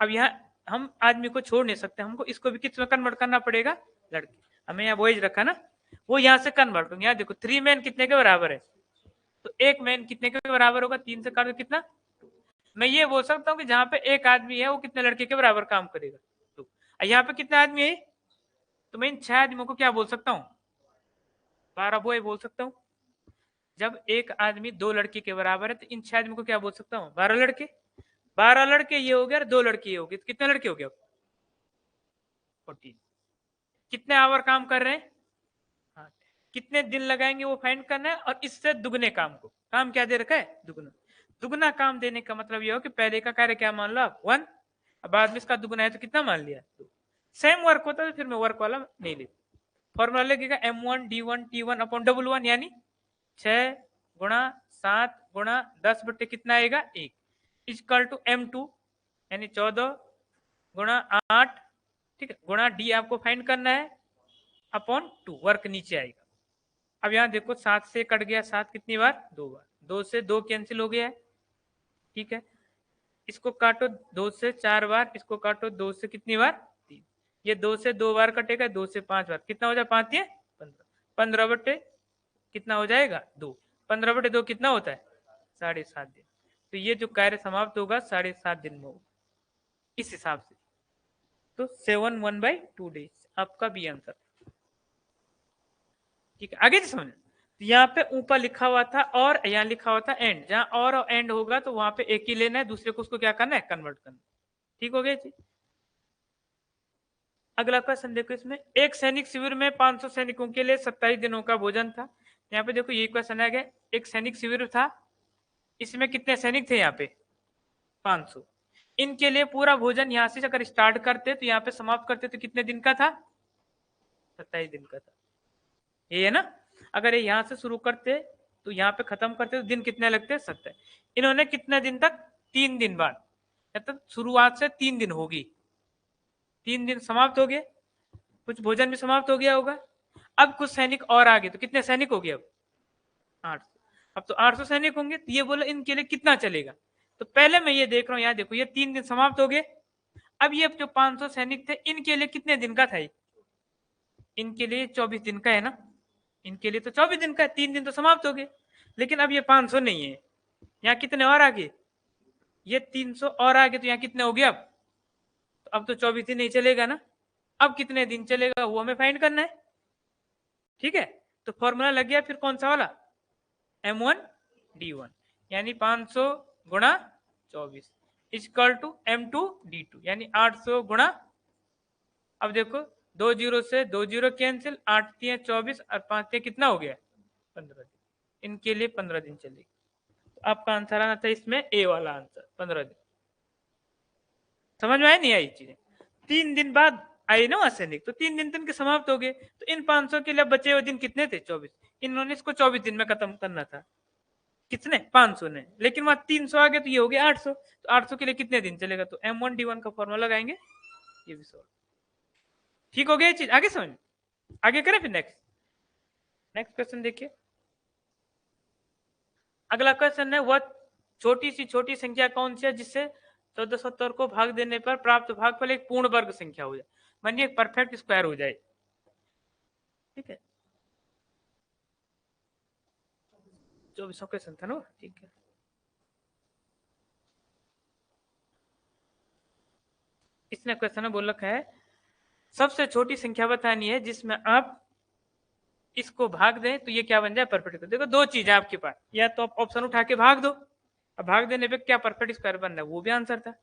अब यहाँ हम आदमी को छोड़ नहीं सकते, हमको इसको भी किस में कन्वर्ट करना पड़ेगा, लड़के। हमें यहाँ बॉयज रखा ना, वो यहाँ से कन्वर्ट होंगे। यहाँ देखो 3 men कितने के बराबर है, तो 1 man कितने के बराबर होगा, 3 से काट कितना। मैं ये बोल सकता हूँ कि जहां पे एक आदमी है वो कितने लड़के के बराबर काम करेगा, तो यहाँ पे कितने आदमी है, तो मैं इन 6 आदमियों को क्या बोल सकता हूँ, 12 बॉय बोल सकता हूँ। जब एक आदमी 2 लड़के के बराबर है तो इन 6 आदमियों को क्या बोल सकता हूँ, 12 लड़के। 12 लड़के ये हो गया और 2 लड़के ये हो गए, तो कितने लड़के हो गए, 14। कितने आवर काम कर रहे हैं, 8। कितने दिन लगाएंगे वो फाइंड करना है, और इससे दुगने काम को, काम क्या दे रखा है, दुगना। दुगना काम देने का मतलब ये हो कि पहले का कार्य क्या मान लो आप, 1, बाद में इसका दुगना है तो कितना मान लिया, 2। सेम वर्क होता है तो फिर मैं वर्क वाला नहीं लेता। फॉर्मूला लगेगा M1D1T1/1 यानी 6 गुणा 7 गुणा 10 बट्टे कितना आएगा, 1 इक्वल टू M2 यानी 14 गुणा 8, ठीक है, गुणा डी आपको फाइंड करना है अपॉन 2, वर्क नीचे आएगा। अब यहाँ देखो 7 से कट गया, 7 कितनी बार, 2 बार, 2 से 2 कैंसिल हो गया है। ठीक है, इसको काटो 2 से 4 बार, इसको काटो 2 से कितनी बार, 3। ये 2 से 2 बार कटेगा, 2 से 5 बार, कितना हो जाए 5 ये 15। 15 बटे कितना हो जाएगा, 2। 15 बटे 2 कितना होता है, 7.5 दिन। तो ये जो कार्य समाप्त होगा 7.5 दिन में होगा, इस हिसाब से। तो 7/1/2 डेज आपका बी आंसर। ठीक है, आगे समझ। तो यहाँ पे ऊपर लिखा हुआ था और यहाँ लिखा हुआ था एंड, जहां और एंड होगा तो वहां पे एक ही लेना है, दूसरे को उसको क्या करना है, कन्वर्ट करना। ठीक हो गया जी। अगला क्वेश्चन देखो, इसमें एक सैनिक शिविर में 500 सैनिकों के लिए 27 दिनों का भोजन था। यहाँ पे देखो ये क्वेश्चन आ गया, एक सैनिक शिविर था, इसमें कितने सैनिक थे, यहाँ पे 500। इनके लिए पूरा भोजन यहाँ से अगर स्टार्ट करते तो यहाँ पे समाप्त करते तो कितने दिन का था, 27 दिन का था। ये है ना, अगर ये यहाँ से शुरू करते तो यहाँ पे खत्म करते तो दिन कितने लगते, 27। इन्होंने कितने दिन तक, 3 दिन बाद, मतलब शुरुआत से 3 दिन होगी, 3 दिन समाप्त हो गए, कुछ भोजन भी समाप्त हो गया होगा। अब कुछ सैनिक और आ गए, तो कितने सैनिक हो गए अब, 800। अब तो 800 सैनिक होंगे, तो ये बोला इनके लिए कितना चलेगा। तो पहले मैं ये देख रहा हूँ, यहाँ देखो ये 3 दिन समाप्त हो गए। अब ये जो 500 सैनिक थे इनके लिए कितने दिन का था, इनके लिए 24 दिन का है ना, इनके लिए तो 24 दिन का है, 3 दिन तो समाप्त हो गए। लेकिन अब ये 500 नहीं है, यहाँ कितने और आगे, ये 300 और आगे, तो यहाँ कितने हो गए अब, तो अब तो 24 दिन नहीं चलेगा ना। अब कितने दिन चलेगा वो हमें फाइंड करना है। ठीक है, तो फॉर्मूला लग गया फिर कौन सा वाला, M1D1 यानी 500 गुणा 24 इक्वल टू M2D2 यानी 800 गुणा, अब देखो 2 जीरो से 2 जीरो कैंसिल, 8 3 24 और 5 3 कितना हो गया, 15 दिन। इनके लिए 15 दिन चलेगी। तो आपका आंसर आना था इसमें ए वाला आंसर, 15 दिन। समझ में आई नहीं आई चीजें, 3 दिन बाद आई ना सैनिक, तो 3 दिन के समाप्त हो गए। तो इन 500 के लिए बचे हुए दिन कितने थे, 24। इन्होंने इसको 24 दिन में खत्म करना था, कितने, 500 ने, लेकिन वहां 300 आ गए तो ये हो गया 800। तो 800 के लिए कितने दिन चलेगा, तो M1D1 का फॉर्मूला लगाएंगे, ये भी सॉल्व। ठीक हो गया चीज, आगे समझ, आगे करें फिर नेक्स्ट क्वेश्चन देखिए। अगला क्वेश्चन है, वह छोटी सी छोटी संख्या कौन सी है जिससे 1470 को भाग देने पर प्राप्त भागफल एक पूर्ण वर्ग संख्या हो जाए, मानिए एक परफेक्ट स्क्वायर हो जाए। ठीक है, 2400 क्वेश्चन था ना, ठीक है। इसने क्वेश्चन में बोल रखा है सबसे छोटी संख्या बतानी है जिसमें आप इसको भाग दें तो ये क्या बन जाए, परफेक्ट। देखो दो चीज है आपके पास, या तो आप ऑप्शन उठा के भाग दो, अब भाग देने पे क्या परफेक्ट स्क्वायर बन रहा है, वो भी आंसर था,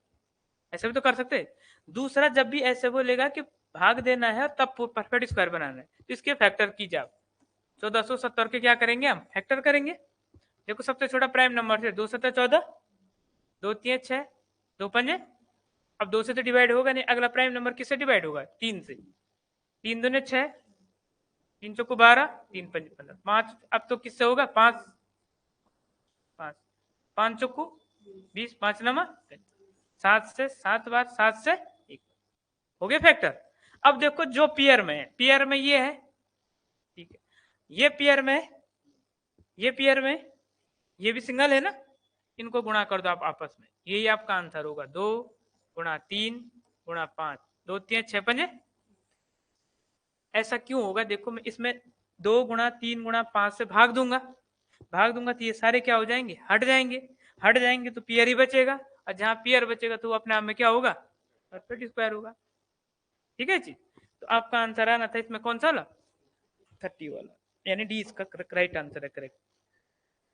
ऐसे भी तो कर सकते हैं। दूसरा, जब भी ऐसे बोलेगा कि भाग देना है तब परफेक्ट स्क्वायर बनाना है, तो इसके फैक्टर कीजिए आप। 1470 के क्या करेंगे, हम फैक्टर करेंगे। देखो सबसे छोटा प्राइम नंबर से 2 7 14, 2 3 6, 2 5, अब 2 से तो डिवाइड होगा नहीं, अगला प्राइम नंबर किससे डिवाइड होगा, 3 से। 3 दूने 6, 3 चौको 12, 3 5 15, 5 अब तो किससे होगा, 5 5 5 चौको 20, 5 नमा 7 से 7 बार 7 से 1 हो गया फैक्टर। अब देखो जो पेयर में है, पेयर में ये है, ठीक है, ये पेयर में, ये पेयर में, ये भी सिंगल है ना, इनको गुणा कर दो आप आपस में, यही आपका आंसर होगा। 2 गुणा 3 गुणा 5, 2 3 6 5। ऐसा क्यों होगा, देखो मैं इसमें 2 गुणा 3 गुणा 5 से भाग दूंगा, भाग दूंगा तो ये सारे क्या हो जाएंगे, हट जाएंगे, हट जाएंगे तो पेयर ही बचेगा, और जहां पेयर बचेगा तो वो अपने आप में क्या होगा, परफेक्ट स्क्वायर होगा। ठीक है जी, तो आपका आंसर आना था इसमें कौन सा वाला, 30 वाला, यानी डी इसका राइट आंसर है, करेक्ट।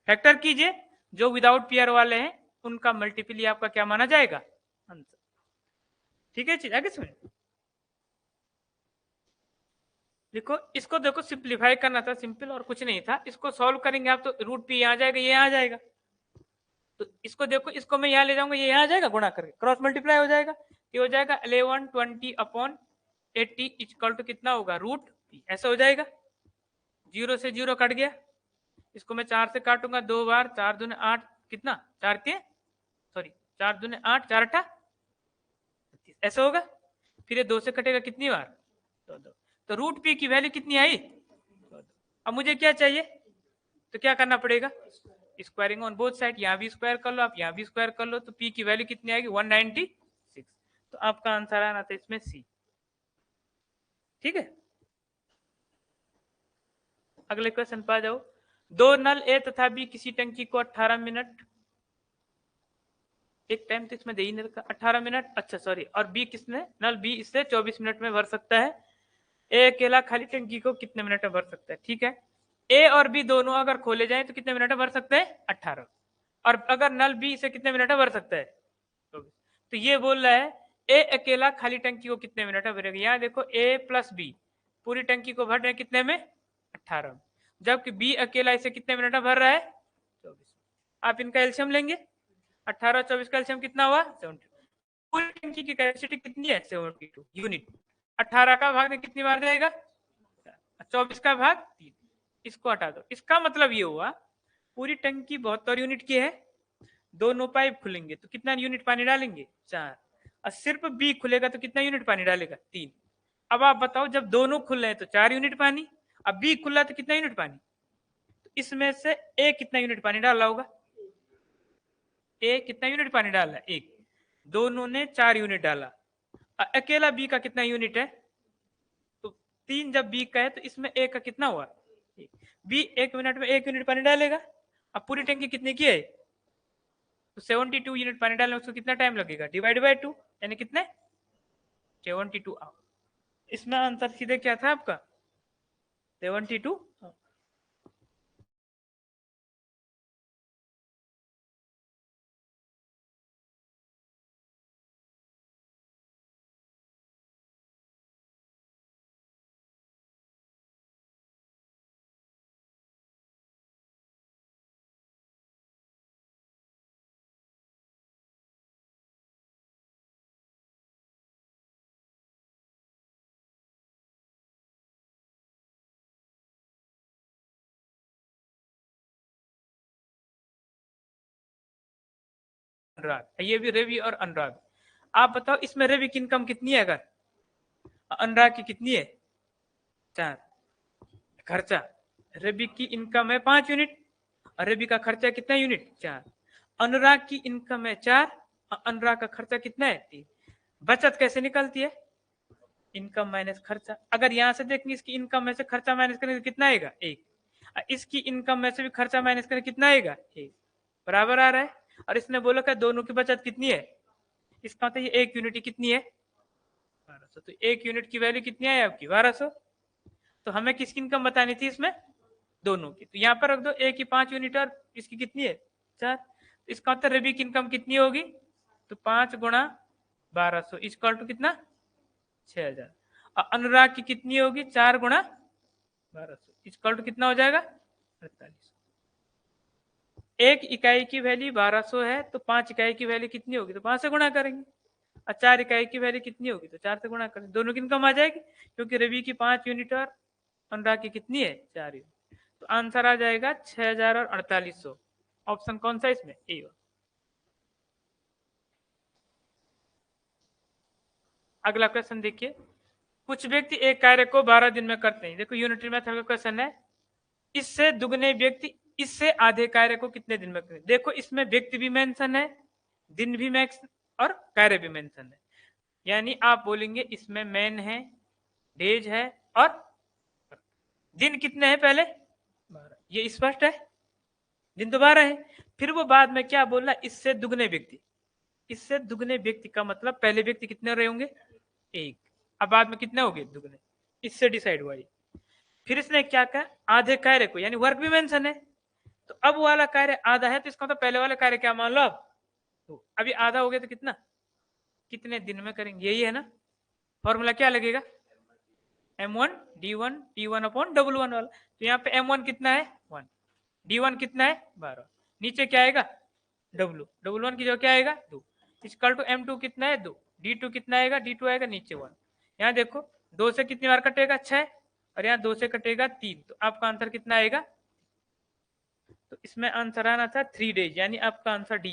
फैक्टर कीजिए, जो विदाउट पेयर वाले हैं उनका मल्टीपल आपका क्या माना जाएगा, आंसर। ठीक है जी, आगे सुनिए, देखो इसको देखो सिंप्लीफाई करना था, सिंपल और कुछ नहीं था, इसको सॉल्व करेंगे आप तो रूट पी यहाँ आ जाएगा, ये यहाँ आ जाएगा, तो इसको देखो, इसको मैं यहाँ ले जाऊंगा, ये यहाँ आ जाएगा, गुणा करके क्रॉस मल्टीप्लाई हो जाएगा, ये हो जाएगा 1120/80 इक्वल टू कितना होगा, रूट पी, ऐसा हो जाएगा। 0 से 0 कट गया, इसको मैं 4 से काटूंगा 2 बार, 4 दूने 8, कितना 4 के सॉरी 4 दूने 8, 4 8, ऐसा होगा। फिर ये 2 से कटेगा कितनी बार, 2। तो रूट पी की वैल्यू कितनी आई, 2। अब मुझे क्या चाहिए, तो क्या करना पड़ेगा, स्क्वायरिंग ऑन बोथ साइड, यहाँ भी स्क्वायर कर लो आप, यहाँ भी स्क्वायर कर लो, तो पी की वैल्यू कितनी आएगी, 196। तो आपका आंसर आना था इसमें सी। ठीक है, अगले क्वेश्चन पर आ जाओ। दो नल ए तथा बी किसी टंकी को 18 मिनट, एक टाइम तो इसमें दे ही नहीं रखा, 18 मिनट, अच्छा सॉरी, और बी किसने, नल बी इससे 24 मिनट में भर सकता है। ए अकेला खाली टंकी को कितने मिनट में भर सकता है, ठीक है। ए और बी दोनों अगर खोले जाए तो कितने मिनट में भर सकते हैं, 18, और अगर नल बी से कितने मिनट में भर सकता है, 24। तो ये बोल रहा है ए अकेला खाली टंकी को कितने मिनट में भरेगा, यहाँ देखो ए प्लस बी पूरी टंकी को भर रहे हैं कितने में, 18, जबकि बी अकेला इसे कितने मिनट में भर रहा है, 24। आप इनका एल्शियम लेंगे, 18 24 का एल्शियम कितना हुआ, 72। पूरी टंकी की कैपेसिटी कितनी है, 72 यूनिट, 18 का भाग में कितनी बार जाएगा, 24 का भाग 3, इसको हटा दो। इसका मतलब ये हुआ पूरी टंकी 72 यूनिट की है, दोनों पाइप खुलेंगे तो कितना यूनिट पानी डालेंगे, 4, और सिर्फ बी खुलेगा तो कितना यूनिट पानी डालेगा, 3। अब आप बताओ जब दोनों खुल रहे हैं तो 4 यूनिट पानी, अब बी खुला तो कितना यूनिट पानी, तो इसमें से ए कितना यूनिट पानी डाला होगा, ए कितना यूनिट पानी डाला, 1, दोनों ने 4 यूनिट डाला, अकेला बी का कितना यूनिट है, तो 3 जब बी का है तो इसमें ए का कितना हुआ, बी 1 मिनट में 1 यूनिट पानी डालेगा। अब पूरी टंकी कितने की है, तो 72 यूनिट पानी डालने में उसको कितना टाइम लगेगा, डिवाइड बाय 2, यानी कितने 72 आवर। इसमें आंसर सीधे क्या था आपका, 72। अनुराग, ये भी रवि और अनुराग। आप बताओ इसमें रवि की इनकम कितनी है, अगर अनुराग की कितनी है, 4। खर्चा, रवि की इनकम है 5 यूनिट और रवि का खर्चा कितना यूनिट, 4। अनुराग की इनकम है 4 अनुराग का खर्चा कितना है 3। बचत कैसे निकलती है, इनकम माइनस खर्चा। अगर यहां से देखेंगे इसकी इनकम में से खर्चा माइनस करेंगे कितना आएगा 1, इसकी इनकम में से भी खर्चा माइनस करेंगे कितना आएगा 1, बराबर आ रहा है। और इसने बोला कि दोनों की बचत कितनी है, इसका मतलब ये 1 यूनिट कितनी है 1200, तो 1 यूनिट की वैल्यू कितनी है आपकी 1200। तो हमें किसकी इनकम बतानी थी इसमें, दोनों की, तो यहाँ पर रख दो ए की 5 यूनिट और इसकी कितनी है 4, तो इसका मतलब रवि की इनकम कितनी होगी, तो 5 गुणा 1200 इक्वल टू कितना 6000, और अनुराग की कितनी होगी 4 गुणा 1200 इक्वल टू कितना हो जाएगा 48। एक इकाई की वैल्यू 1200 है तो 5 इकाई की वैल्यू कितनी होगी, तो 5 से गुणा करेंगे, और 4 इकाई की वैल्यू कितनी होगी, तो 4 से गुणा करेंगे, दोनों की इनकम आ जाएगी, क्योंकि रवि की 5 यूनिट और अनुराग की कितनी है 4 यूनिट। तो आंसर आ जाएगा 6000 और 4800। ऑप्शन कौन सा इसमें, ए। अगला क्वेश्चन देखिए, कुछ व्यक्ति एक कार्य को 12 दिन में करते हैं। देखो यूनिटरी मेथड का क्वेश्चन है, इससे दुगने व्यक्ति इससे आधे कार्य को कितने दिन में करें। देखो इसमें व्यक्ति भी मेंशन है, दिन भी मेंशन और कार्य भी मेंशन है, यानी आप बोलेंगे इसमें मैन है, डेज है और दिन कितने हैं पहले 12, ये स्पष्ट है, दिन तो 12 है। फिर वो बाद में क्या बोल रहा है, इससे दुगने व्यक्ति, इससे दुगने व्यक्ति का मतलब पहले व्यक्ति कितने रहे होंगे 1, अब बाद में कितने हो गए दुगने, इससे डिसाइड हुआ। फिर इसने क्या कहा, आधे कार्य को, यानी वर्क भी मेंशन है, तो अब वाला कार्य आधा है तो इसका मतलब पहले वाला कार्य क्या मान लो अब, तो अभी आधा हो गया तो कितना, कितने दिन में करेंगे, यही है ना। फॉर्मूला क्या लगेगा, m1 d1 t1 upon w1 वाला, तो यहाँ पे m1 कितना है 1, d1 कितना है 12, नीचे क्या आएगा w1 की जो क्या आएगा 2, इक्वल टू m2 कितना है 2, d2 कितना आएगा d2 आएगा नीचे 1। यहाँ देखो 2 से कितनी बार कटेगा 6, और यहाँ 2 से कटेगा 3, तो आपका आंसर कितना आएगा, तो इसमें आंसर आना था 3 डेज, यानी आपका आंसर डी।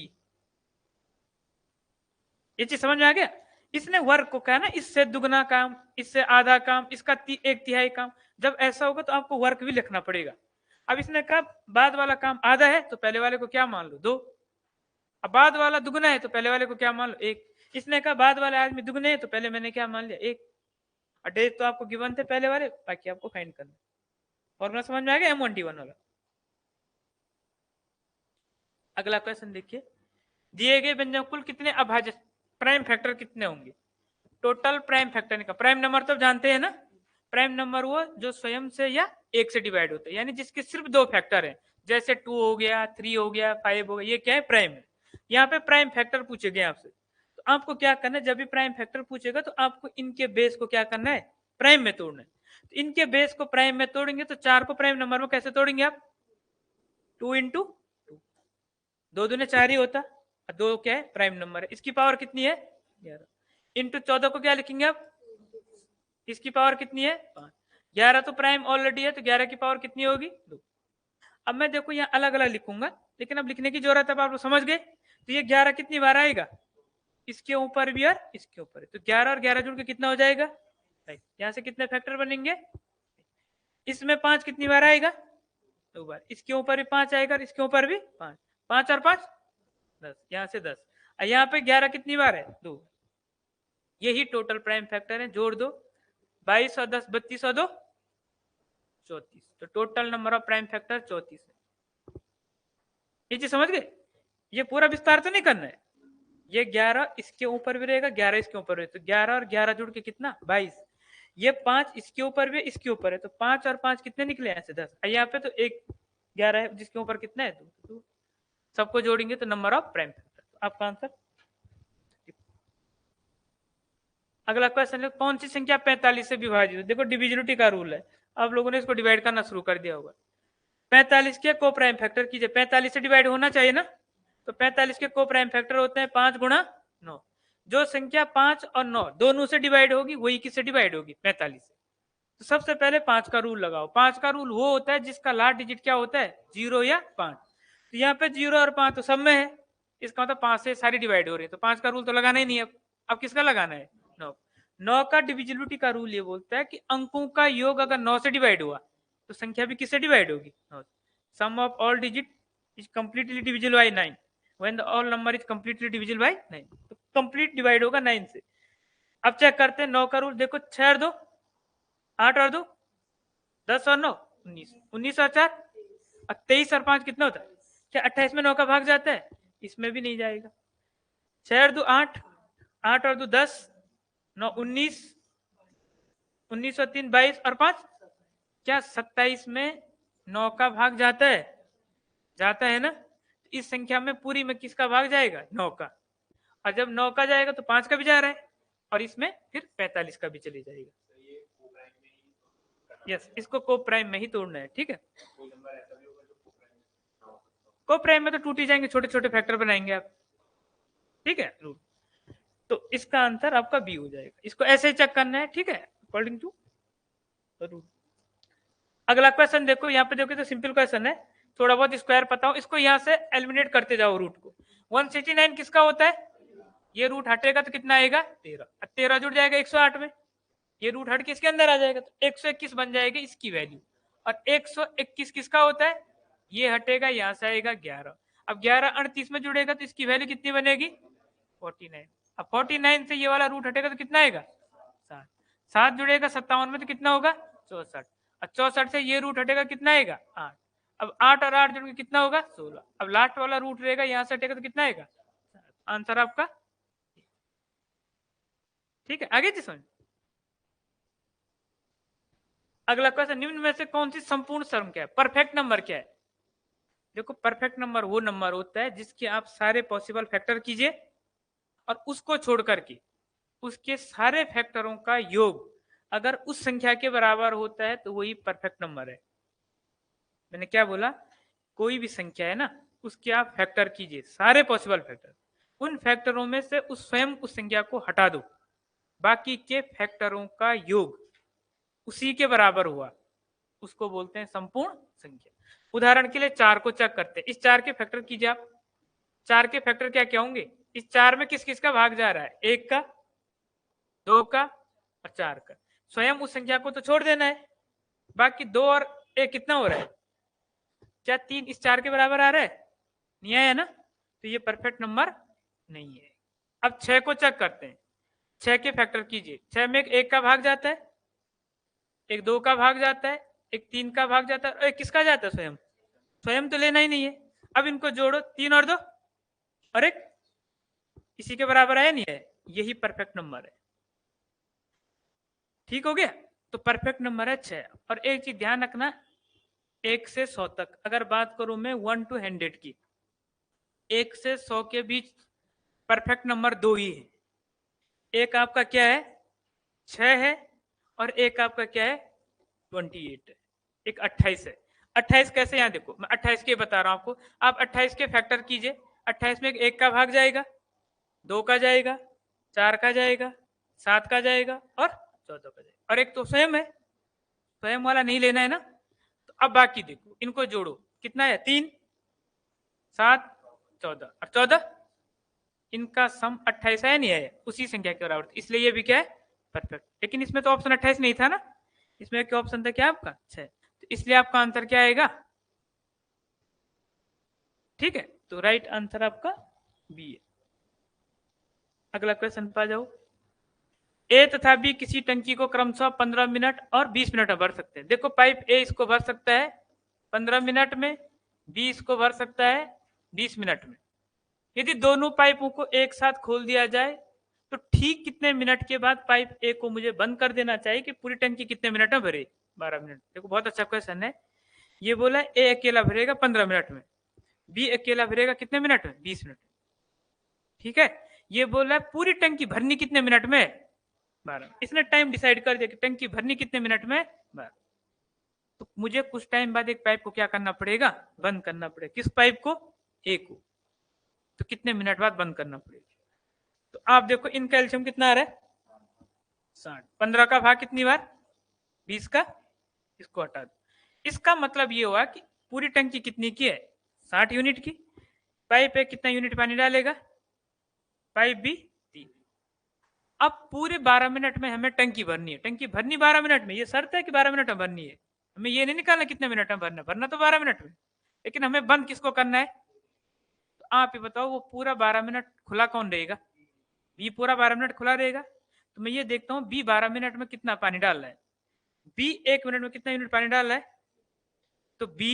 ये चीज समझ में आ गया। इसने वर्क को कहा ना, इससे दुगना काम, इससे आधा काम, इसका 1/3 काम, जब ऐसा होगा तो आपको वर्क भी लिखना पड़ेगा। अब इसने कहा बाद वाला काम आधा है तो पहले वाले को क्या मान लो 2, अब बाद वाला दुगना है तो पहले वाले को क्या मान लो 1, इसने कहा बाद वाले आदमी दुगने हैं तो पहले मैंने क्या मान लिया 1, और डेज तो आपको गिवन थे पहले वाले, बाकी आपको फाइंड करना। फॉर्मूला समझ में आ गया m1t1 वाला। अगला क्वेश्चन देखिए, दिए गए व्यंजन कुल कितने अभाज्य, प्राइम फैक्टर कितने होंगे, टोटल प्राइम फैक्टर का, प्राइम नंबर तो जानते हैं ना, प्राइम नंबर वो जो स्वयं से या 1 से डिवाइड होता है, यानी जिसके सिर्फ 2 फैक्टर हैं, जैसे 2 हो गया 3 हो गया 5 हो गया, ये क्या है प्राइम है। यहाँ पे प्राइम फैक्टर पूछेगे आपसे, तो आपको क्या करना है, जब भी प्राइम फैक्टर पूछेगा तो आपको इनके बेस को क्या करना है प्राइम में तोड़ना है। तो इनके बेस को प्राइम में तोड़ेंगे तो 4 को प्राइम नंबर में कैसे तोड़ेंगे आप, 2 इंटू 2 दूने 4 ही होता, 2 क्या है प्राइम नंबर है, इसकी पावर कितनी है 11, इंटू 14 को क्या लिखेंगे आप, इसकी पावर कितनी है 5, 11 तो प्राइम ऑलरेडी है तो 11 की पावर कितनी होगी 2। अब मैं देखो यहाँ अलग अलग लिखूंगा, लेकिन अब लिखने की जरूरत है, आप लोग समझ गए। तो ये 11 कितनी बार आएगा, इसके ऊपर भी और इसके ऊपर, तो 11 और 11 जुड़ के कितना हो जाएगा, यहाँ से कितने फैक्टर बनेंगे, इसमें 5 कितनी बार आएगा 2 बार, इसके ऊपर भी 5 आएगा और इसके ऊपर भी 5, 5 और 5 10, यहाँ से 10, और यहाँ पे 11 कितनी बार है 2, यही टोटल प्राइम फैक्टर है, जोड़ दो 22 और 10 32 और 2 34, तो total number of prime factor 34 है। ये चीज समझ गए, ये पूरा विस्तार तो नहीं करना है, ये 11 इसके ऊपर भी रहेगा 11 इसके ऊपर भी, तो 11 और 11 जुड़ के कितना 22, ये 5 इसके ऊपर भी इसके ऊपर है, तो 5 और 5 कितने निकले ऐसे 10, यहाँ पे तो एक 11 है जिसके ऊपर कितना है 2, सबको जोड़ेंगे तो नंबर ऑफ प्राइम फैक्टर, तो आपका आंसर। अगला क्वेश्चन है, कौन सी संख्या 45 से विभाजित है। देखो डिविजिबिलिटी का रूल है, आप लोगों ने इसको डिवाइड करना शुरू कर दिया होगा। 45 के को प्राइम फैक्टर कीजिए, 45 से डिवाइड होना चाहिए ना, तो 45 के को प्राइम फैक्टर होते हैं 5 गुणा 9, जो संख्या 5 और 9 दोनों से डिवाइड होगी वही किससे डिवाइड होगी 45 से। तो सबसे पहले 5 का रूल लगाओ, 5 का रूल वो होता है जिसका लास्ट डिजिट क्या होता है 0 या 5, तो यहाँ पे 0 और 5 तो सब में है, इसका मतलब 5 से सारी डिवाइड हो रही है, तो 5 का रूल तो लगाना ही नहीं है। अब किसका लगाना है 9, 9 का डिविजिबिलिटी का रूल ये बोलता है कि अंकों का योग अगर 9 से डिवाइड हुआ तो संख्या भी किससे डिवाइड होगी 9 से। Sum of all digit is completely divisible by 9, when the all number is completely divisible by 9, तो कंप्लीट डिवाइड होगा 9 से। अब चेक करते हैं 9 का रूल, देखो 6 और 2 8 और 2 10 और 9 19, 19 और 4 और 23 और 5 कितना होता है? क्या 28 में 9 का भाग जाता है? इसमें भी नहीं जाएगा। 6 और 2 8, 8 और 2 10, 9 19, 19 और 3 22 और 5 क्या 27 में 9 का भाग जाता है? जाता है ना। इस संख्या में पूरी में किसका भाग जाएगा? 9 का। और जब 9 का जाएगा तो 5 का भी जा रहा है और इसमें फिर 45 का भी चले जाएगा। यस, इसको को प्राइम में ही तोड़ना है। ठीक है, को प्राइम में तो टूट ही जाएंगे, छोटे छोटे फैक्टर बनाएंगे आप। ठीक है, रूल। तो इसका आंसर आपका बी हो जाएगा। इसको ऐसे ही चेक करना है। ठीक है, अकॉर्डिंग टू रूल। अगला क्वेश्चन देखो, यहाँ पे देखो तो सिंपल क्वेश्चन है, थोड़ा बहुत स्क्वायर पता हो, इसको यहाँ से एलिमिनेट करते जाओ रूट को। 169 किसका होता है? ये रूट हटेगा तो कितना आएगा? 13। 13 जुड़ जाएगा 108 में, ये रूट हट के इसके अंदर आ जाएगा तो 121 बन जाएगी इसकी वैल्यू। और 121 किसका होता है? ये हटेगा, यहाँ से आएगा 11। अब 11 38 में जुड़ेगा तो इसकी वैल्यू कितनी बनेगी? 49। अब 49 से ये वाला रूट हटेगा तो कितना आएगा? 7। 7 जुड़ेगा 57 में तो कितना होगा? 64। और 64 से ये रूट हटेगा कितना आएगा? 8। अब 8 और 8 जुड़ के कितना होगा? 16। अब लास्ट वाला रूट रहेगा, यहाँ से हटेगा तो कितना आएगा? आंसर आपका। ठीक है, आगे जी समझ। अगला क्वेश्चन, निम्न में से कौन सी संपूर्ण सम क्या है? परफेक्ट नंबर क्या है? देखो, परफेक्ट नंबर वो नंबर होता है जिसके आप सारे पॉसिबल फैक्टर कीजिए और उसको छोड़ करके उसके सारे फैक्टरों का योग अगर उस संख्या के बराबर होता है तो वही परफेक्ट नंबर है। मैंने क्या बोला? कोई भी संख्या है ना, उसके आप फैक्टर कीजिए, सारे पॉसिबल फैक्टर, उन फैक्टरों में से उस स्वयं उस संख्या को हटा दो, बाकी के फैक्टरों का योग उसी के बराबर हुआ, उसको बोलते हैं संपूर्ण संख्या। उदाहरण के लिए 4 को चेक करते हैं, इस 4 के फैक्टर कीजिए आप। 4 के फैक्टर क्या क्या होंगे? इस 4 में किस किस का भाग जा रहा है? 1 का, 2 का और 4 का। स्वयं उस संख्या को तो छोड़ देना है, बाकी 2 और 1 कितना हो रहा है? क्या 3 इस 4 के बराबर आ रहा है? नहीं आया ना, तो ये परफेक्ट नंबर नहीं है। अब 6 को चेक करते हैं, 6 के फैक्टर कीजिए। 6 में 1 का भाग जाता है, एक 2 का भाग जाता है, एक 3 का भाग जाता है और एक किसका जाता है? स्वयं। स्वयं तो लेना ही नहीं है। अब इनको जोड़ो, 3 और 2 और 1 इसी के बराबर है, नहीं है? यही परफेक्ट नंबर है। ठीक हो गया, तो परफेक्ट नंबर है 6। और एक चीज ध्यान रखना, 1 से 100 तक अगर बात करूं मैं 1 to 100 की, 1 से 100 के बीच परफेक्ट नंबर 2 ही है। एक आपका क्या है? 6 है और एक आपका क्या है? 28 है, एक 28 है। 28 कैसे? यहाँ देखो, मैं 28 के बता रहा हूं आपको। आप 28 के फैक्टर कीजिए। 28 में 1 का भाग जाएगा, 2 का जाएगा, 4 का जाएगा, 7 का जाएगा और 14 का जाएगा, और एक तो स्वयं है, स्वयं वाला नहीं लेना है ना। तो अब बाकी देखो, इनको जोड़ो, कितना है? 3 7 14 और 14, इनका सम 28 है, नहीं है? उसी संख्या के बराबर, इसलिए ये भी क्या है? परफेक्ट। लेकिन इसमें तो ऑप्शन 28 नहीं था ना, इसमें क्या ऑप्शन था? क्या आपका? 6। तो इसलिए आपका आंसर क्या आएगा? ठीक है, तो राइट आंसर आपका बी है। अगला क्वेश्चन पर जाओ। ए तथा बी किसी टंकी को क्रमशः 15 मिनट और 20 मिनट में भर सकते हैं। देखो, पाइप ए इसको भर सकता है 15 मिनट में, बी इसको भर सकता है 20 मिनट में। यदि दोनों पाइपों को एक साथ खोल दिया जाए तो ठीक कितने मिनट के बाद पाइप ए को मुझे बंद कर देना चाहिए कि पूरी टंकी कितने मिनट में भरे? 12 मिनट। देखो, बहुत अच्छा क्वेश्चन है। ये बोला ए अकेला भरेगा 15 मिनट में, बी अकेला भरेगा कितने मिनट में? 20 मिनट। ठीक है, ये बोला पूरी टंकी भरनी कितने मिनट में? 12। इसने टाइम डिसाइड कर दिया कि टंकी भरनी कितने मिनट में? 12। तो मुझे कुछ टाइम बाद एक पाइप को क्या करना पड़ेगा? बंद करना पड़ेगा। किस पाइप को? ए को। तो कितने मिनट बाद बंद करना पड़ेगा? तो आप देखो, इनका एलसीएम कितना आ रहा है? 60। 15 का भाग कितनी बार? 20 का, इसको हटा दो। इसका मतलब ये हुआ कि पूरी टंकी कितनी की है? 60 यूनिट की। पाइप पे कितना यूनिट पानी डालेगा? पाइप भी 3। अब पूरे 12 मिनट में हमें टंकी भरनी है। टंकी भरनी 12 मिनट में, ये शर्त है कि 12 मिनट में भरनी है। हमें ये नहीं निकालना कितने मिनट में भरना, भरना तो 12 मिनट में। लेकिन हमें बंद किसको करना है? तो आप ये बताओ वो पूरा 12 मिनट खुला कौन रहेगा? बी पूरा 12 मिनट खुला रहेगा। तो मैं ये देखता हूँ बी 12 मिनट में कितना पानी डाल रहा है, बी 1 मिनट में कितना यूनिट पानी डाल रहा है, तो बी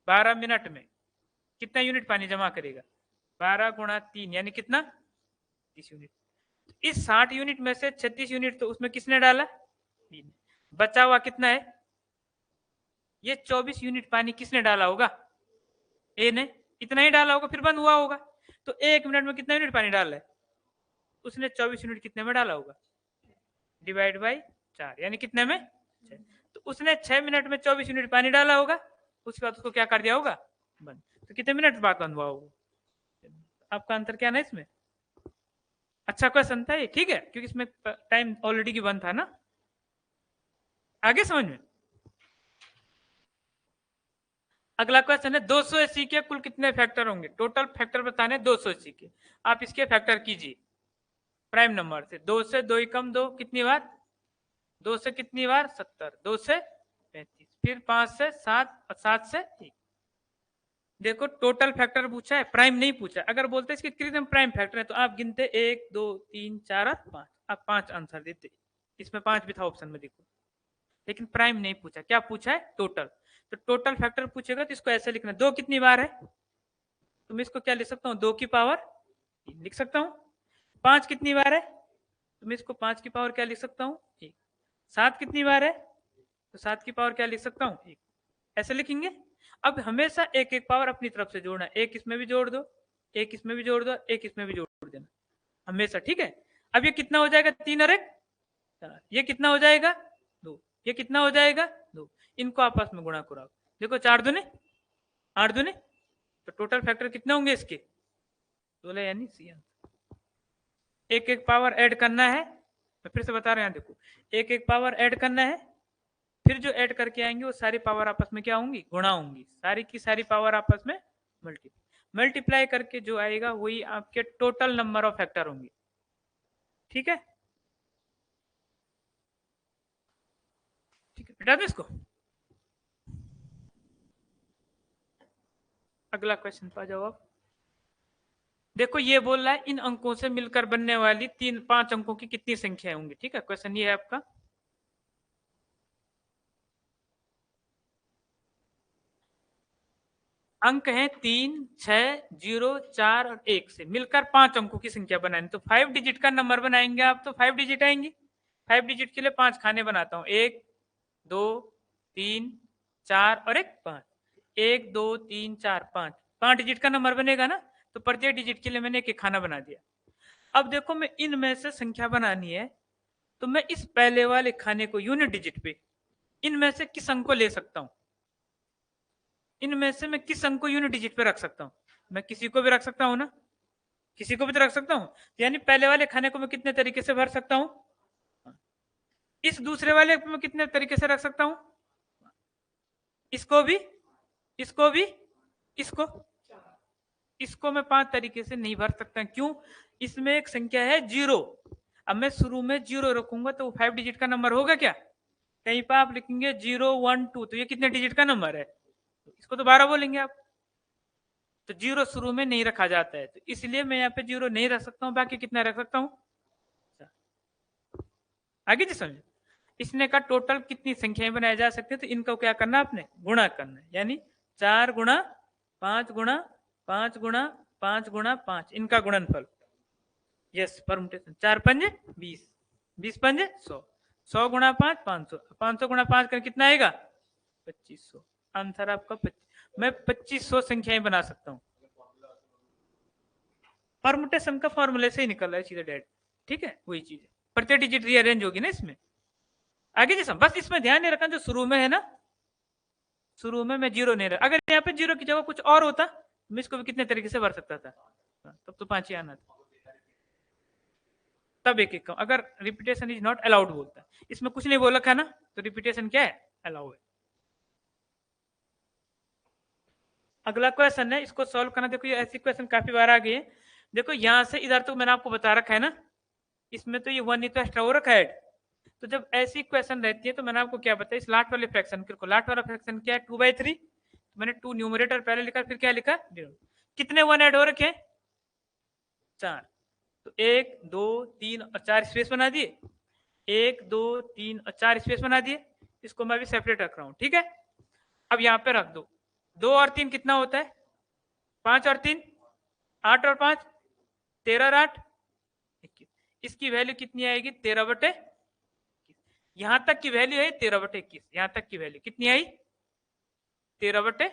12 मिनट में कितना यूनिट पानी जमा करेगा, 12 गुणा 3 यानी कितना, 30 यूनिट। इस 60 यूनिट में से 36 यूनिट तो उसमें किसने डाला, बी ने। बचा हुआ कितना है, ये 24 यूनिट पानी किसने डाला होगा, ए ने। इतना ही डाला होगा, फिर बंद हुआ होगा। तो 1 मिनट में कितना यूनिट पानी डाला है, उसने 24 यूनिट कितने में डाला होगा, डिवाइड बाई 4 यानी कितने में 6। तो उसने 6 मिनट में 24 यूनिट पानी डाला होगा, उसके बाद उसको क्या कर दिया होगा, बंद। तो कितने मिनट बाद बंद हुआ होगा, आपका आंसर क्या ना इसमें। अच्छा क्वेश्चन था ये, ठीक है, क्योंकि इसमें टाइम ऑलरेडी की बंद था ना। आगे समझ में। अगला क्वेश्चन है 280 के कुल कितने फैक्टर होंगे, टोटल फैक्टर बताने 280 के। आप इसके फैक्टर कीजिए प्राइम नंबर से, 2 से 2 ही कम 2 कितनी बार, 2 से कितनी बार 70, 2 से 35, फिर 5 से 7 और 7 से 1। देखो टोटल फैक्टर पूछा है, प्राइम नहीं पूछा। अगर बोलते इसके कितने प्राइम फैक्टर है तो आप गिनते 1 2 3 4 और 5, आप 5 आंसर देते। इसमें 5 भी था ऑप्शन में देखो, लेकिन प्राइम नहीं पूछा, क्या पूछा है टोटल। तो टोटल फैक्टर पूछेगा तो इसको ऐसे लिखना, 2 कितनी बार है, तो मैं इसको क्या लिख सकता हूँ, 2 की पावर 3 लिख सकता हूँ। 5 कितनी बार है, तो मैं इसको 5 की पावर क्या लिख सकता हूँ, 1। 7 कितनी बार है, तो 7 की पावर क्या लिख सकता हूँ, 1। ऐसे लिखेंगे। अब हमेशा एक एक पावर अपनी तरफ से जोड़ना, एक इसमें भी जोड़ दो, एक इसमें भी जोड़ दो, एक इसमें भी जोड़ देना हमेशा, ठीक है। अब ये कितना हो जाएगा, 3 और 1 4, ये कितना हो जाएगा 2, ये कितना हो जाएगा 2। इनको आपस में गुणा कराओ, देखो 4 दूने 8 दूने, तो टोटल फैक्टर कितने होंगे इसके, 16 यानी सी आंसर। एक एक पावर ऐड करना है, मैं फिर से बता रहा हूं, देखो एक एक पावर ऐड करना है, फिर जो ऐड करके आएंगे वो सारी पावर आपस में क्या होंगी, गुणा होंगी, सारी की सारी पावर आपस में मल्टीप्लाई करके जो आएगा वही आपके टोटल नंबर ऑफ फैक्टर होंगे, ठीक है। ठीक है, बेटा दो इसको। अगला क्वेश्चन पर जाओ आप। देखो ये बोल रहा है इन अंकों से मिलकर बनने वाली 5 अंकों की कितनी संख्या होंगी, ठीक है। क्वेश्चन ये है आपका, अंक है 3 6 0 4 और 1 से मिलकर 5 अंकों की संख्या बनानी। तो 5 डिजिट का नंबर बनाएंगे आप, तो 5 डिजिट आएंगी। 5 डिजिट के लिए 5 खाने बनाता हूं, 1 2 3 4 और 1 5, 1 2 3 4 5, 5 डिजिट का नंबर बनेगा ना। तो प्रत्येक डिजिट के लिए मैंने एक खाना बना दिया। अब देखो मैं इनमें से संख्या बनानी है, तो मैं इस पहले वाले खाने को यूनिट डिजिट पे इनमें से किस अंक को ले सकता हूं, इनमें से मैं किस अंक को यूनिट डिजिट पे रख सकता हूं, मैं किसी को भी रख सकता हूं ना, किसी को भी तो रख सकता हूं। यानी पहले वाले खाने को मैं कितने तरीके से भर सकता हूं, इस दूसरे वाले को मैं कितने तरीके से रख सकता हूं, इसको भी, इसको भी, इसको, इसको मैं 5 तरीके से नहीं भर सकता। क्यों, इसमें एक संख्या है 0। अब मैं शुरू में 0 रखूंगा तो 5 डिजिट का नंबर होगा क्या, कहीं पर आप लिखेंगे 0 1 2, तो ये कितने डिजिट का नंबर है, इसको तो 12 बोलेंगे आप। तो 0 शुरू में नहीं रखा जाता है, तो इसलिए मैं यहाँ पे 0 नहीं रख सकता हूँ। बाकी कितना रख सकता हूँ, आगे जी समझो। इसने का टोटल कितनी संख्याएं बनाई जा सकती है, तो इनको क्या करना आपने, गुणा करना है। यानी 4 गुणा 5 गुणा 5 गुणा 5 गुणा 5, इनका गुणनफल, यस परमुटेशन। 4 पंजे 20, 20 पंजे 100, 100 गुणा 5 500, 500 गुणा 5 कर कितना आएगा 2500। आंसर आपका 25। मैं 2500 संख्याएं बना सकता हूं, परमुटेशन का फॉर्मूले से ही निकल रहा है सीधा डेट, ठीक है। वही चीज है, प्रत्येक डिजिट रीअरेंज होगी ना इसमें। आगे जैसा बस इसमें ध्यान नहीं रखना जो शुरू में है ना, शुरू में मैं 0 नहीं रखा। अगर यहाँ पे 0 की जगह कुछ और होता मैं इसको भी कितने तरीके से भर सकता था, तब तो 5 ही आना था। तब एक एक अगर रिपीटेशन इज नॉट अलाउड बोलता है, इसमें कुछ नहीं बोल रखा ना, तो रिपीटेशन क्या है, अलाउ है। अगला क्वेश्चन है, इसको सॉल्व करना। देखो ये ऐसी क्वेश्चन काफी बार आ गई है। देखो यहाँ से इधर तो मैंने आपको बता रखा है ना, इसमें तो ये 1 ही तो एक्स्ट्रा हो रखा है। तो जब ऐसी क्वेश्चन रहती है तो मैंने आपको क्या बताया, इस लास्ट वाले फ्रैक्शन को, लास्ट वाला फ्रैक्शन क्या है 2/3, मैंने 2 न्यूमरेटर पहले लिखा, फिर क्या लिखा, कितने 1 ऐड हो रखे हैं? 4। तो 1 2 3 और 4 स्पेस बना दिए, 1 2 3 और 4 स्पेस बना दिए। इसको मैं भी सेपरेट रख रहा हूं, ठीक है। अब यहाँ पे रख दो, 2 और 3 कितना होता है? 5 और 3 8 और 5 13 और 8 21। इसकी वैल्यू कितनी आएगी? 13/21। यहां तक की वैल्यू है 13/21। यहां तक की वैल्यू कितनी आई? 13/21।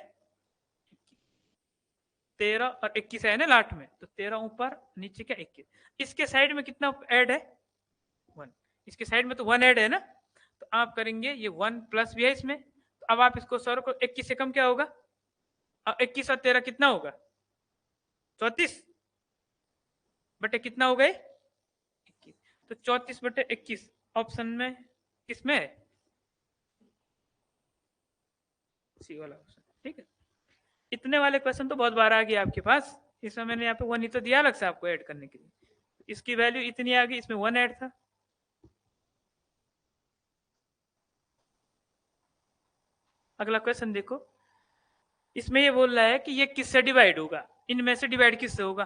13 और 21 है ना लास्ट में, तो 13 ऊपर, नीचे क्या 21। इसके साइड में कितना ऐड है? 1। इसके साइड में तो 1 ऐड है ना, तो आप करेंगे ये 1 प्लस भी है इसमें। तो अब आप इसको सॉल्व करो, 21 से कम क्या होगा? 21 और 13 कितना होगा? 34 बटे कितना हो गए? 21। तो 34/21 ऑप्शन में किसमें है? सी वाला ऑप्शन, ठीक है। इतने वाले क्वेश्चन तो बहुत बार आ गया आपके पास। इसमें मैंने यहाँ पे 1 ही तो दिया अलग से आपको ऐड करने के लिए। इसकी वैल्यू इतनी आ गई, इसमें 1 ऐड था। अगला क्वेश्चन देखो, इसमें ये बोल रहा है कि ये किससे डिवाइड होगा, इनमें से डिवाइड किससे होगा।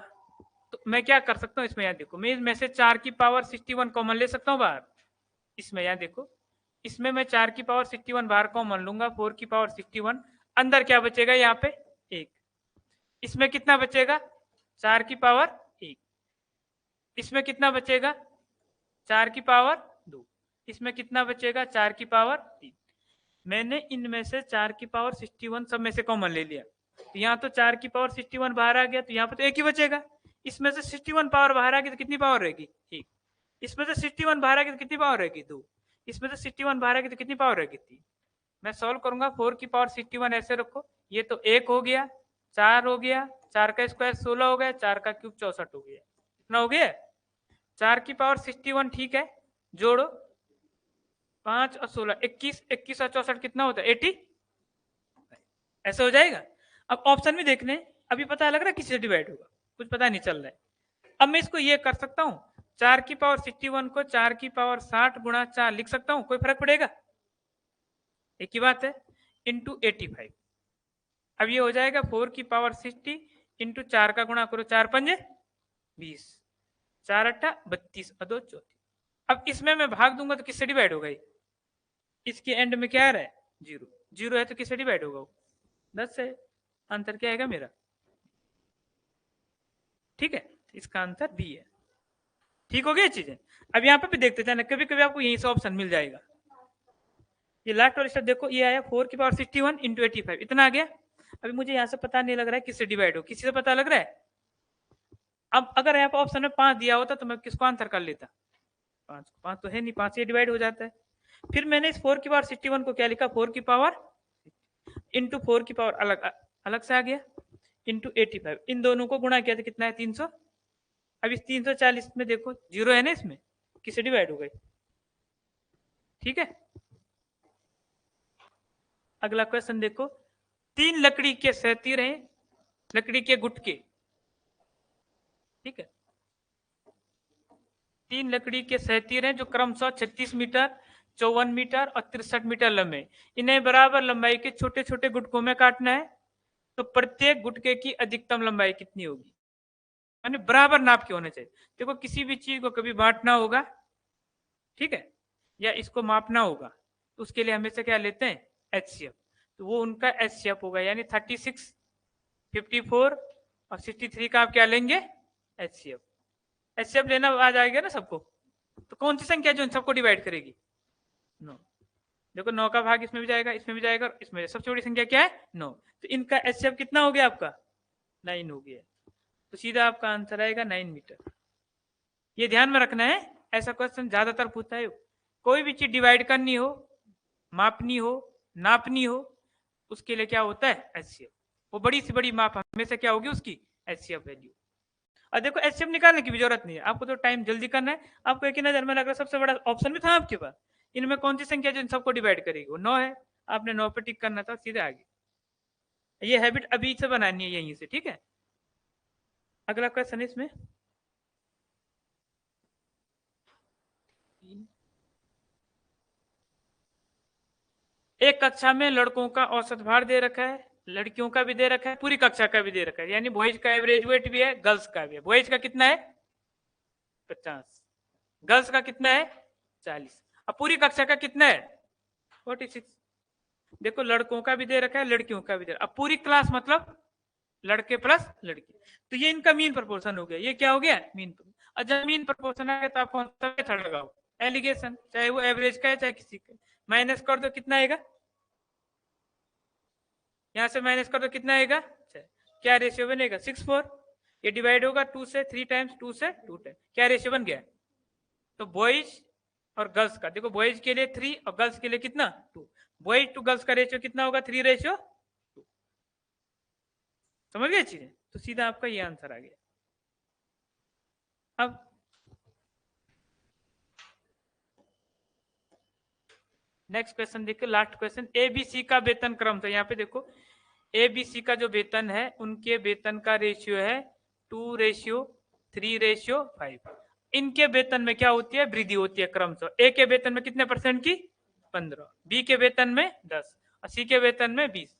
तो मैं क्या कर सकता हूँ इसमें, यहाँ देखो, मैं इसमें से 4 की पावर 61 कॉमन ले सकता हूँ बाहर। इसमें यहाँ देखो, इसमें मैं 4 की पावर 61 बाहर कॉमन लूंगा, 4 की पावर 61। अंदर क्या बचेगा? यहाँ पे 1। इसमें कितना बचेगा? 4 की पावर 1। इसमें कितना बचेगा? 4 की पावर 2। इसमें कितना बचेगा? 4 की पावर 3। मैंने इनमें से 4 की पावर 61 सब में से कॉमन ले लिया, तो यहाँ तो 4 की पावर 61 बाहर आ गया, तो यहाँ पे तो एक ही बचेगा। इसमें से 61 पावर बाहर आ गई तो कितनी पावर रहेगी? 1। इसमें से 61 बाहर आ गई तो कितनी पावर रहेगी? 2। इसमें से 61 बाहर आ गई तो कितनी पावर रहेगी? 3। मैं सॉल्व करूंगा, 4 की पावर 61 ऐसे रखो, ये तो 1 हो गया, 4 हो गया, 4 का स्क्वायर 16 हो गया, 4 का क्यूब 64 हो गया। कितना हो गया? 4 की पावर 61, ठीक है, जोड़ो 5 और 16 21, 21 और 64 कितना होता है? 80। ऐसे हो जाएगा। अब ऑप्शन भी देखने, अभी पता लग रहा है किससे डिवाइड होगा, कुछ पता नहीं चल रहा है। अब मैं इसको ये कर सकता हूँ, 4 की पावर 61 को 4 की पावर 60 गुणा 4 लिख सकता हूँ, कोई फर्क पड़ेगा? एक ही बात है, इंटू 85। अब ये हो जाएगा 4 की पावर 60 इंटू 4 का गुणा करो, 4 पंजे 20, 4 अट्ठा 32 और 2 34। अब इसमें मैं भाग दूंगा तो किससे डिवाइड होगा? इसके एंड में क्या आ रहा है? 0। 0 है तो किससे डिवाइड होगा? 10 से। आंसर क्या आएगा मेरा? ठीक है, इसका आंसर बी है। ठीक हो गया चीजें। अब यहाँ पे भी देखते जाना, कभी कभी आपको यहीं से ऑप्शन मिल जाएगा। ये लास्ट वाला स्टेप देखो, ये आया 4 की पावर 61 इंटू 85, इतना आ गया। अभी मुझे यहाँ से पता नहीं लग रहा है किससे डिवाइड हो, किसी से पता लग रहा है? अब अगर यहाँ पे ऑप्शन में 5 दिया होता तो मैं किसको आंसर कर लेता? 5। 5 तो है नहीं, 5 से डिवाइड हो जाता है। फिर मैंने इस 4 की पावर 61 को क्या लिखा? 4 की पावर इंटू 4 की पावर अलग अलग से आ गया, इंटू 85। इन दोनों को गुणा किया तो कितना है? 300। अब इस 340 में देखो 0 है ना, इसमें किससे डिवाइड हो गई? ठीक है। अगला क्वेश्चन देखो, 3 लकड़ी के सहतीर हैं, लकड़ी के गुटके, ठीक है, 3 लकड़ी के सहतीर हैं जो क्रमशः 36 मीटर, 54 मीटर और 63 मीटर लंबे। इन्हें बराबर लंबाई के छोटे छोटे गुटकों में काटना है, तो प्रत्येक गुटके की अधिकतम लंबाई कितनी होगी? यानी बराबर नाप के होने चाहिए। देखो, किसी भी चीज को कभी बांटना होगा, ठीक है, या इसको मापना होगा, तो उसके लिए हमेशा क्या लेते हैं? एचसीएफ। तो वो उनका एचसीएफ होगा, यानी 36, 54 और 63 का आप क्या लेंगे? एचसीएफ। एचसीएफ लेना आ जाएगा ना सबको। तो कौन सी संख्या जो इन सबको डिवाइड करेगी? 9। देखो 9 का भाग इसमें भी जाएगा, इसमें भी जाएगा, इसमें सबसे बड़ी संख्या क्या है? 9। तो इनका एचसीएफ कितना हो गया आपका? 9 हो गया। तो सीधा आपका आंसर आएगा 9 मीटर। ये ध्यान में रखना है, ऐसा क्वेश्चन ज्यादातर पूछता है। कोई भी चीज डिवाइड करनी हो, मापनी हो, नापनी हो, उसके लिए क्या होता है? एचसीएफ। वो बड़ी से बड़ी माप हमेशा क्या होगी उसकी? HCF value. और देखो, एचसीएफ निकालने की भी जरूरत नहीं है आपको, तो टाइम जल्दी करना है आपको। एक ही नजर में लग रहा है सबसे बड़ा ऑप्शन भी था आपके पास, इनमें कौन सी संख्या जो इन सबको डिवाइड करेगी? वो 9 है। आपने 9 पे टिक करना था, सीधे आगे। ये हैबिट अभी से बनानी है यहीं से, ठीक है। अगला क्वेश्चन इसमें, एक कक्षा में लड़कों का औसत भार दे रखा है, लड़कियों का भी दे रखा है, पूरी कक्षा का भी दे रखा है, यानी बॉयज का एवरेज वेट भी है, गर्ल्स का भी है। बॉयज का कितना है 50, गर्ल्स का कितना है 40, अब पूरी कक्षा का कितना है 46। देखो लड़कों का भी दे रखा है, लड़कियों का भी दे रखा है। अब पूरी क्लास मतलब लड़के प्लस लड़की, तो ये इनका मीन प्रोपोर्शन हो गया। ये क्या हो गया मीन प्रोपोर्शन। और जब मीन प्रोपोर्शन आ गया तो आप कौन सा मेथड लगाओ, एलिगेशन, चाहे वो एवरेज का है चाहे किसी का। माइनस कर दो कितना आएगा, यहां से माइनस कर दो कितना आएगा, क्या रेशियो बनेगा 6:4। ये डिवाइड होगा 2 से, 3 टाइम्स 2 से 2 टाइम्स, क्या रेशियो बन गया। तो बॉयज और गर्ल्स का देखो, बॉयज के लिए 3 और गर्ल्स के लिए कितना 2। बॉयज टू गर्ल्स का रेशियो कितना होगा 3:2। समझ गए चीजें, तो सीधा आपका ये आंसर आ गया। अब नेक्स्ट क्वेश्चन देखिए, लास्ट क्वेश्चन, एबीसी का वेतन क्रम। तो यहाँ पे देखो एबीसी का जो वेतन है, उनके वेतन का रेशियो है 2:3:5। इनके वेतन में क्या होती है, वृद्धि होती है क्रमशः। ए के वेतन में कितने परसेंट की 15, बी के वेतन में 10 और सी के वेतन में 20।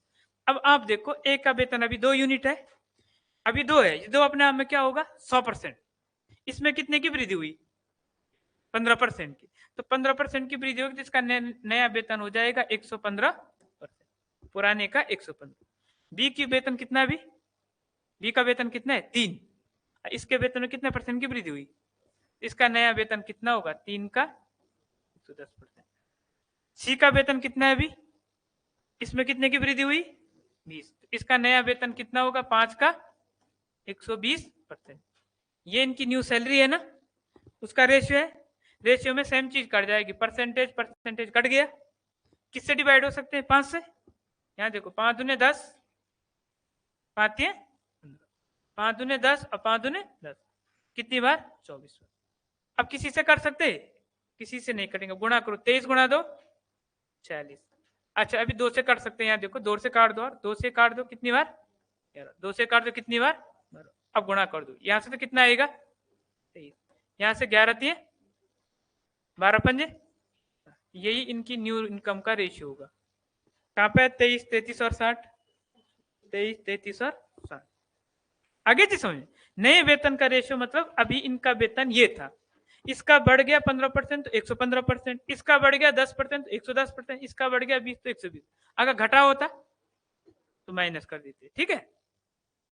अब आप देखो ए का वेतन अभी 2 यूनिट है, अभी 2 है, ये 2 अपने आप में क्या होगा 100%। इसमें कितने की वृद्धि हुई 15% की, तो 15% की वृद्धि होगी, जिसका नया वेतन हो जाएगा 115%, पुराने का 115। बी की वेतन कितना, भी बी का वेतन कितना है 3, इसके वेतन में कितने परसेंट की वृद्धि हुई, इसका नया वेतन कितना होगा 3 का 110%। सी का वेतन कितना है अभी, इसमें कितने की वृद्धि हुई 20, इसका नया वेतन कितना होगा 5 का 120%। ये इनकी न्यू सैलरी है ना, उसका रेशियो है, रेशियो में सेम चीज कट जाएगी, परसेंटेज परसेंटेज कट गया, किससे डिवाइड हो सकते हैं 5 से। यहाँ देखो 5 दूने 10, 5 दूने 10 और 5 दूने 10, कितनी बार 24 बार। अब किसी से कर सकते, किसी से नहीं करेंगे, गुणा करो 23 गुणा 2 46। अच्छा अभी 2 से कर सकते हैं, यहाँ देखो 2 से काट दो, और 2 से काट दो कितनी बार 2 से काट दो कितनी बार 12। अब गुणा कर दो, यहाँ से तो कितना आएगा 23, यहाँ से 11 दिए 12 पंजे, यही इनकी न्यू इनकम का रेशियो होगा। कहाँ पे 23, 33 और 60, 23, 33 और 60। आगे जी समझ, नए वेतन का रेशियो मतलब अभी इनका वेतन ये था, इसका बढ़ गया 15% तो 115%, इसका बढ़ गया 10% तो 110%, इसका बढ़ गया 20 तो 120। अगर घटा होता तो माइनस कर देते, ठीक है।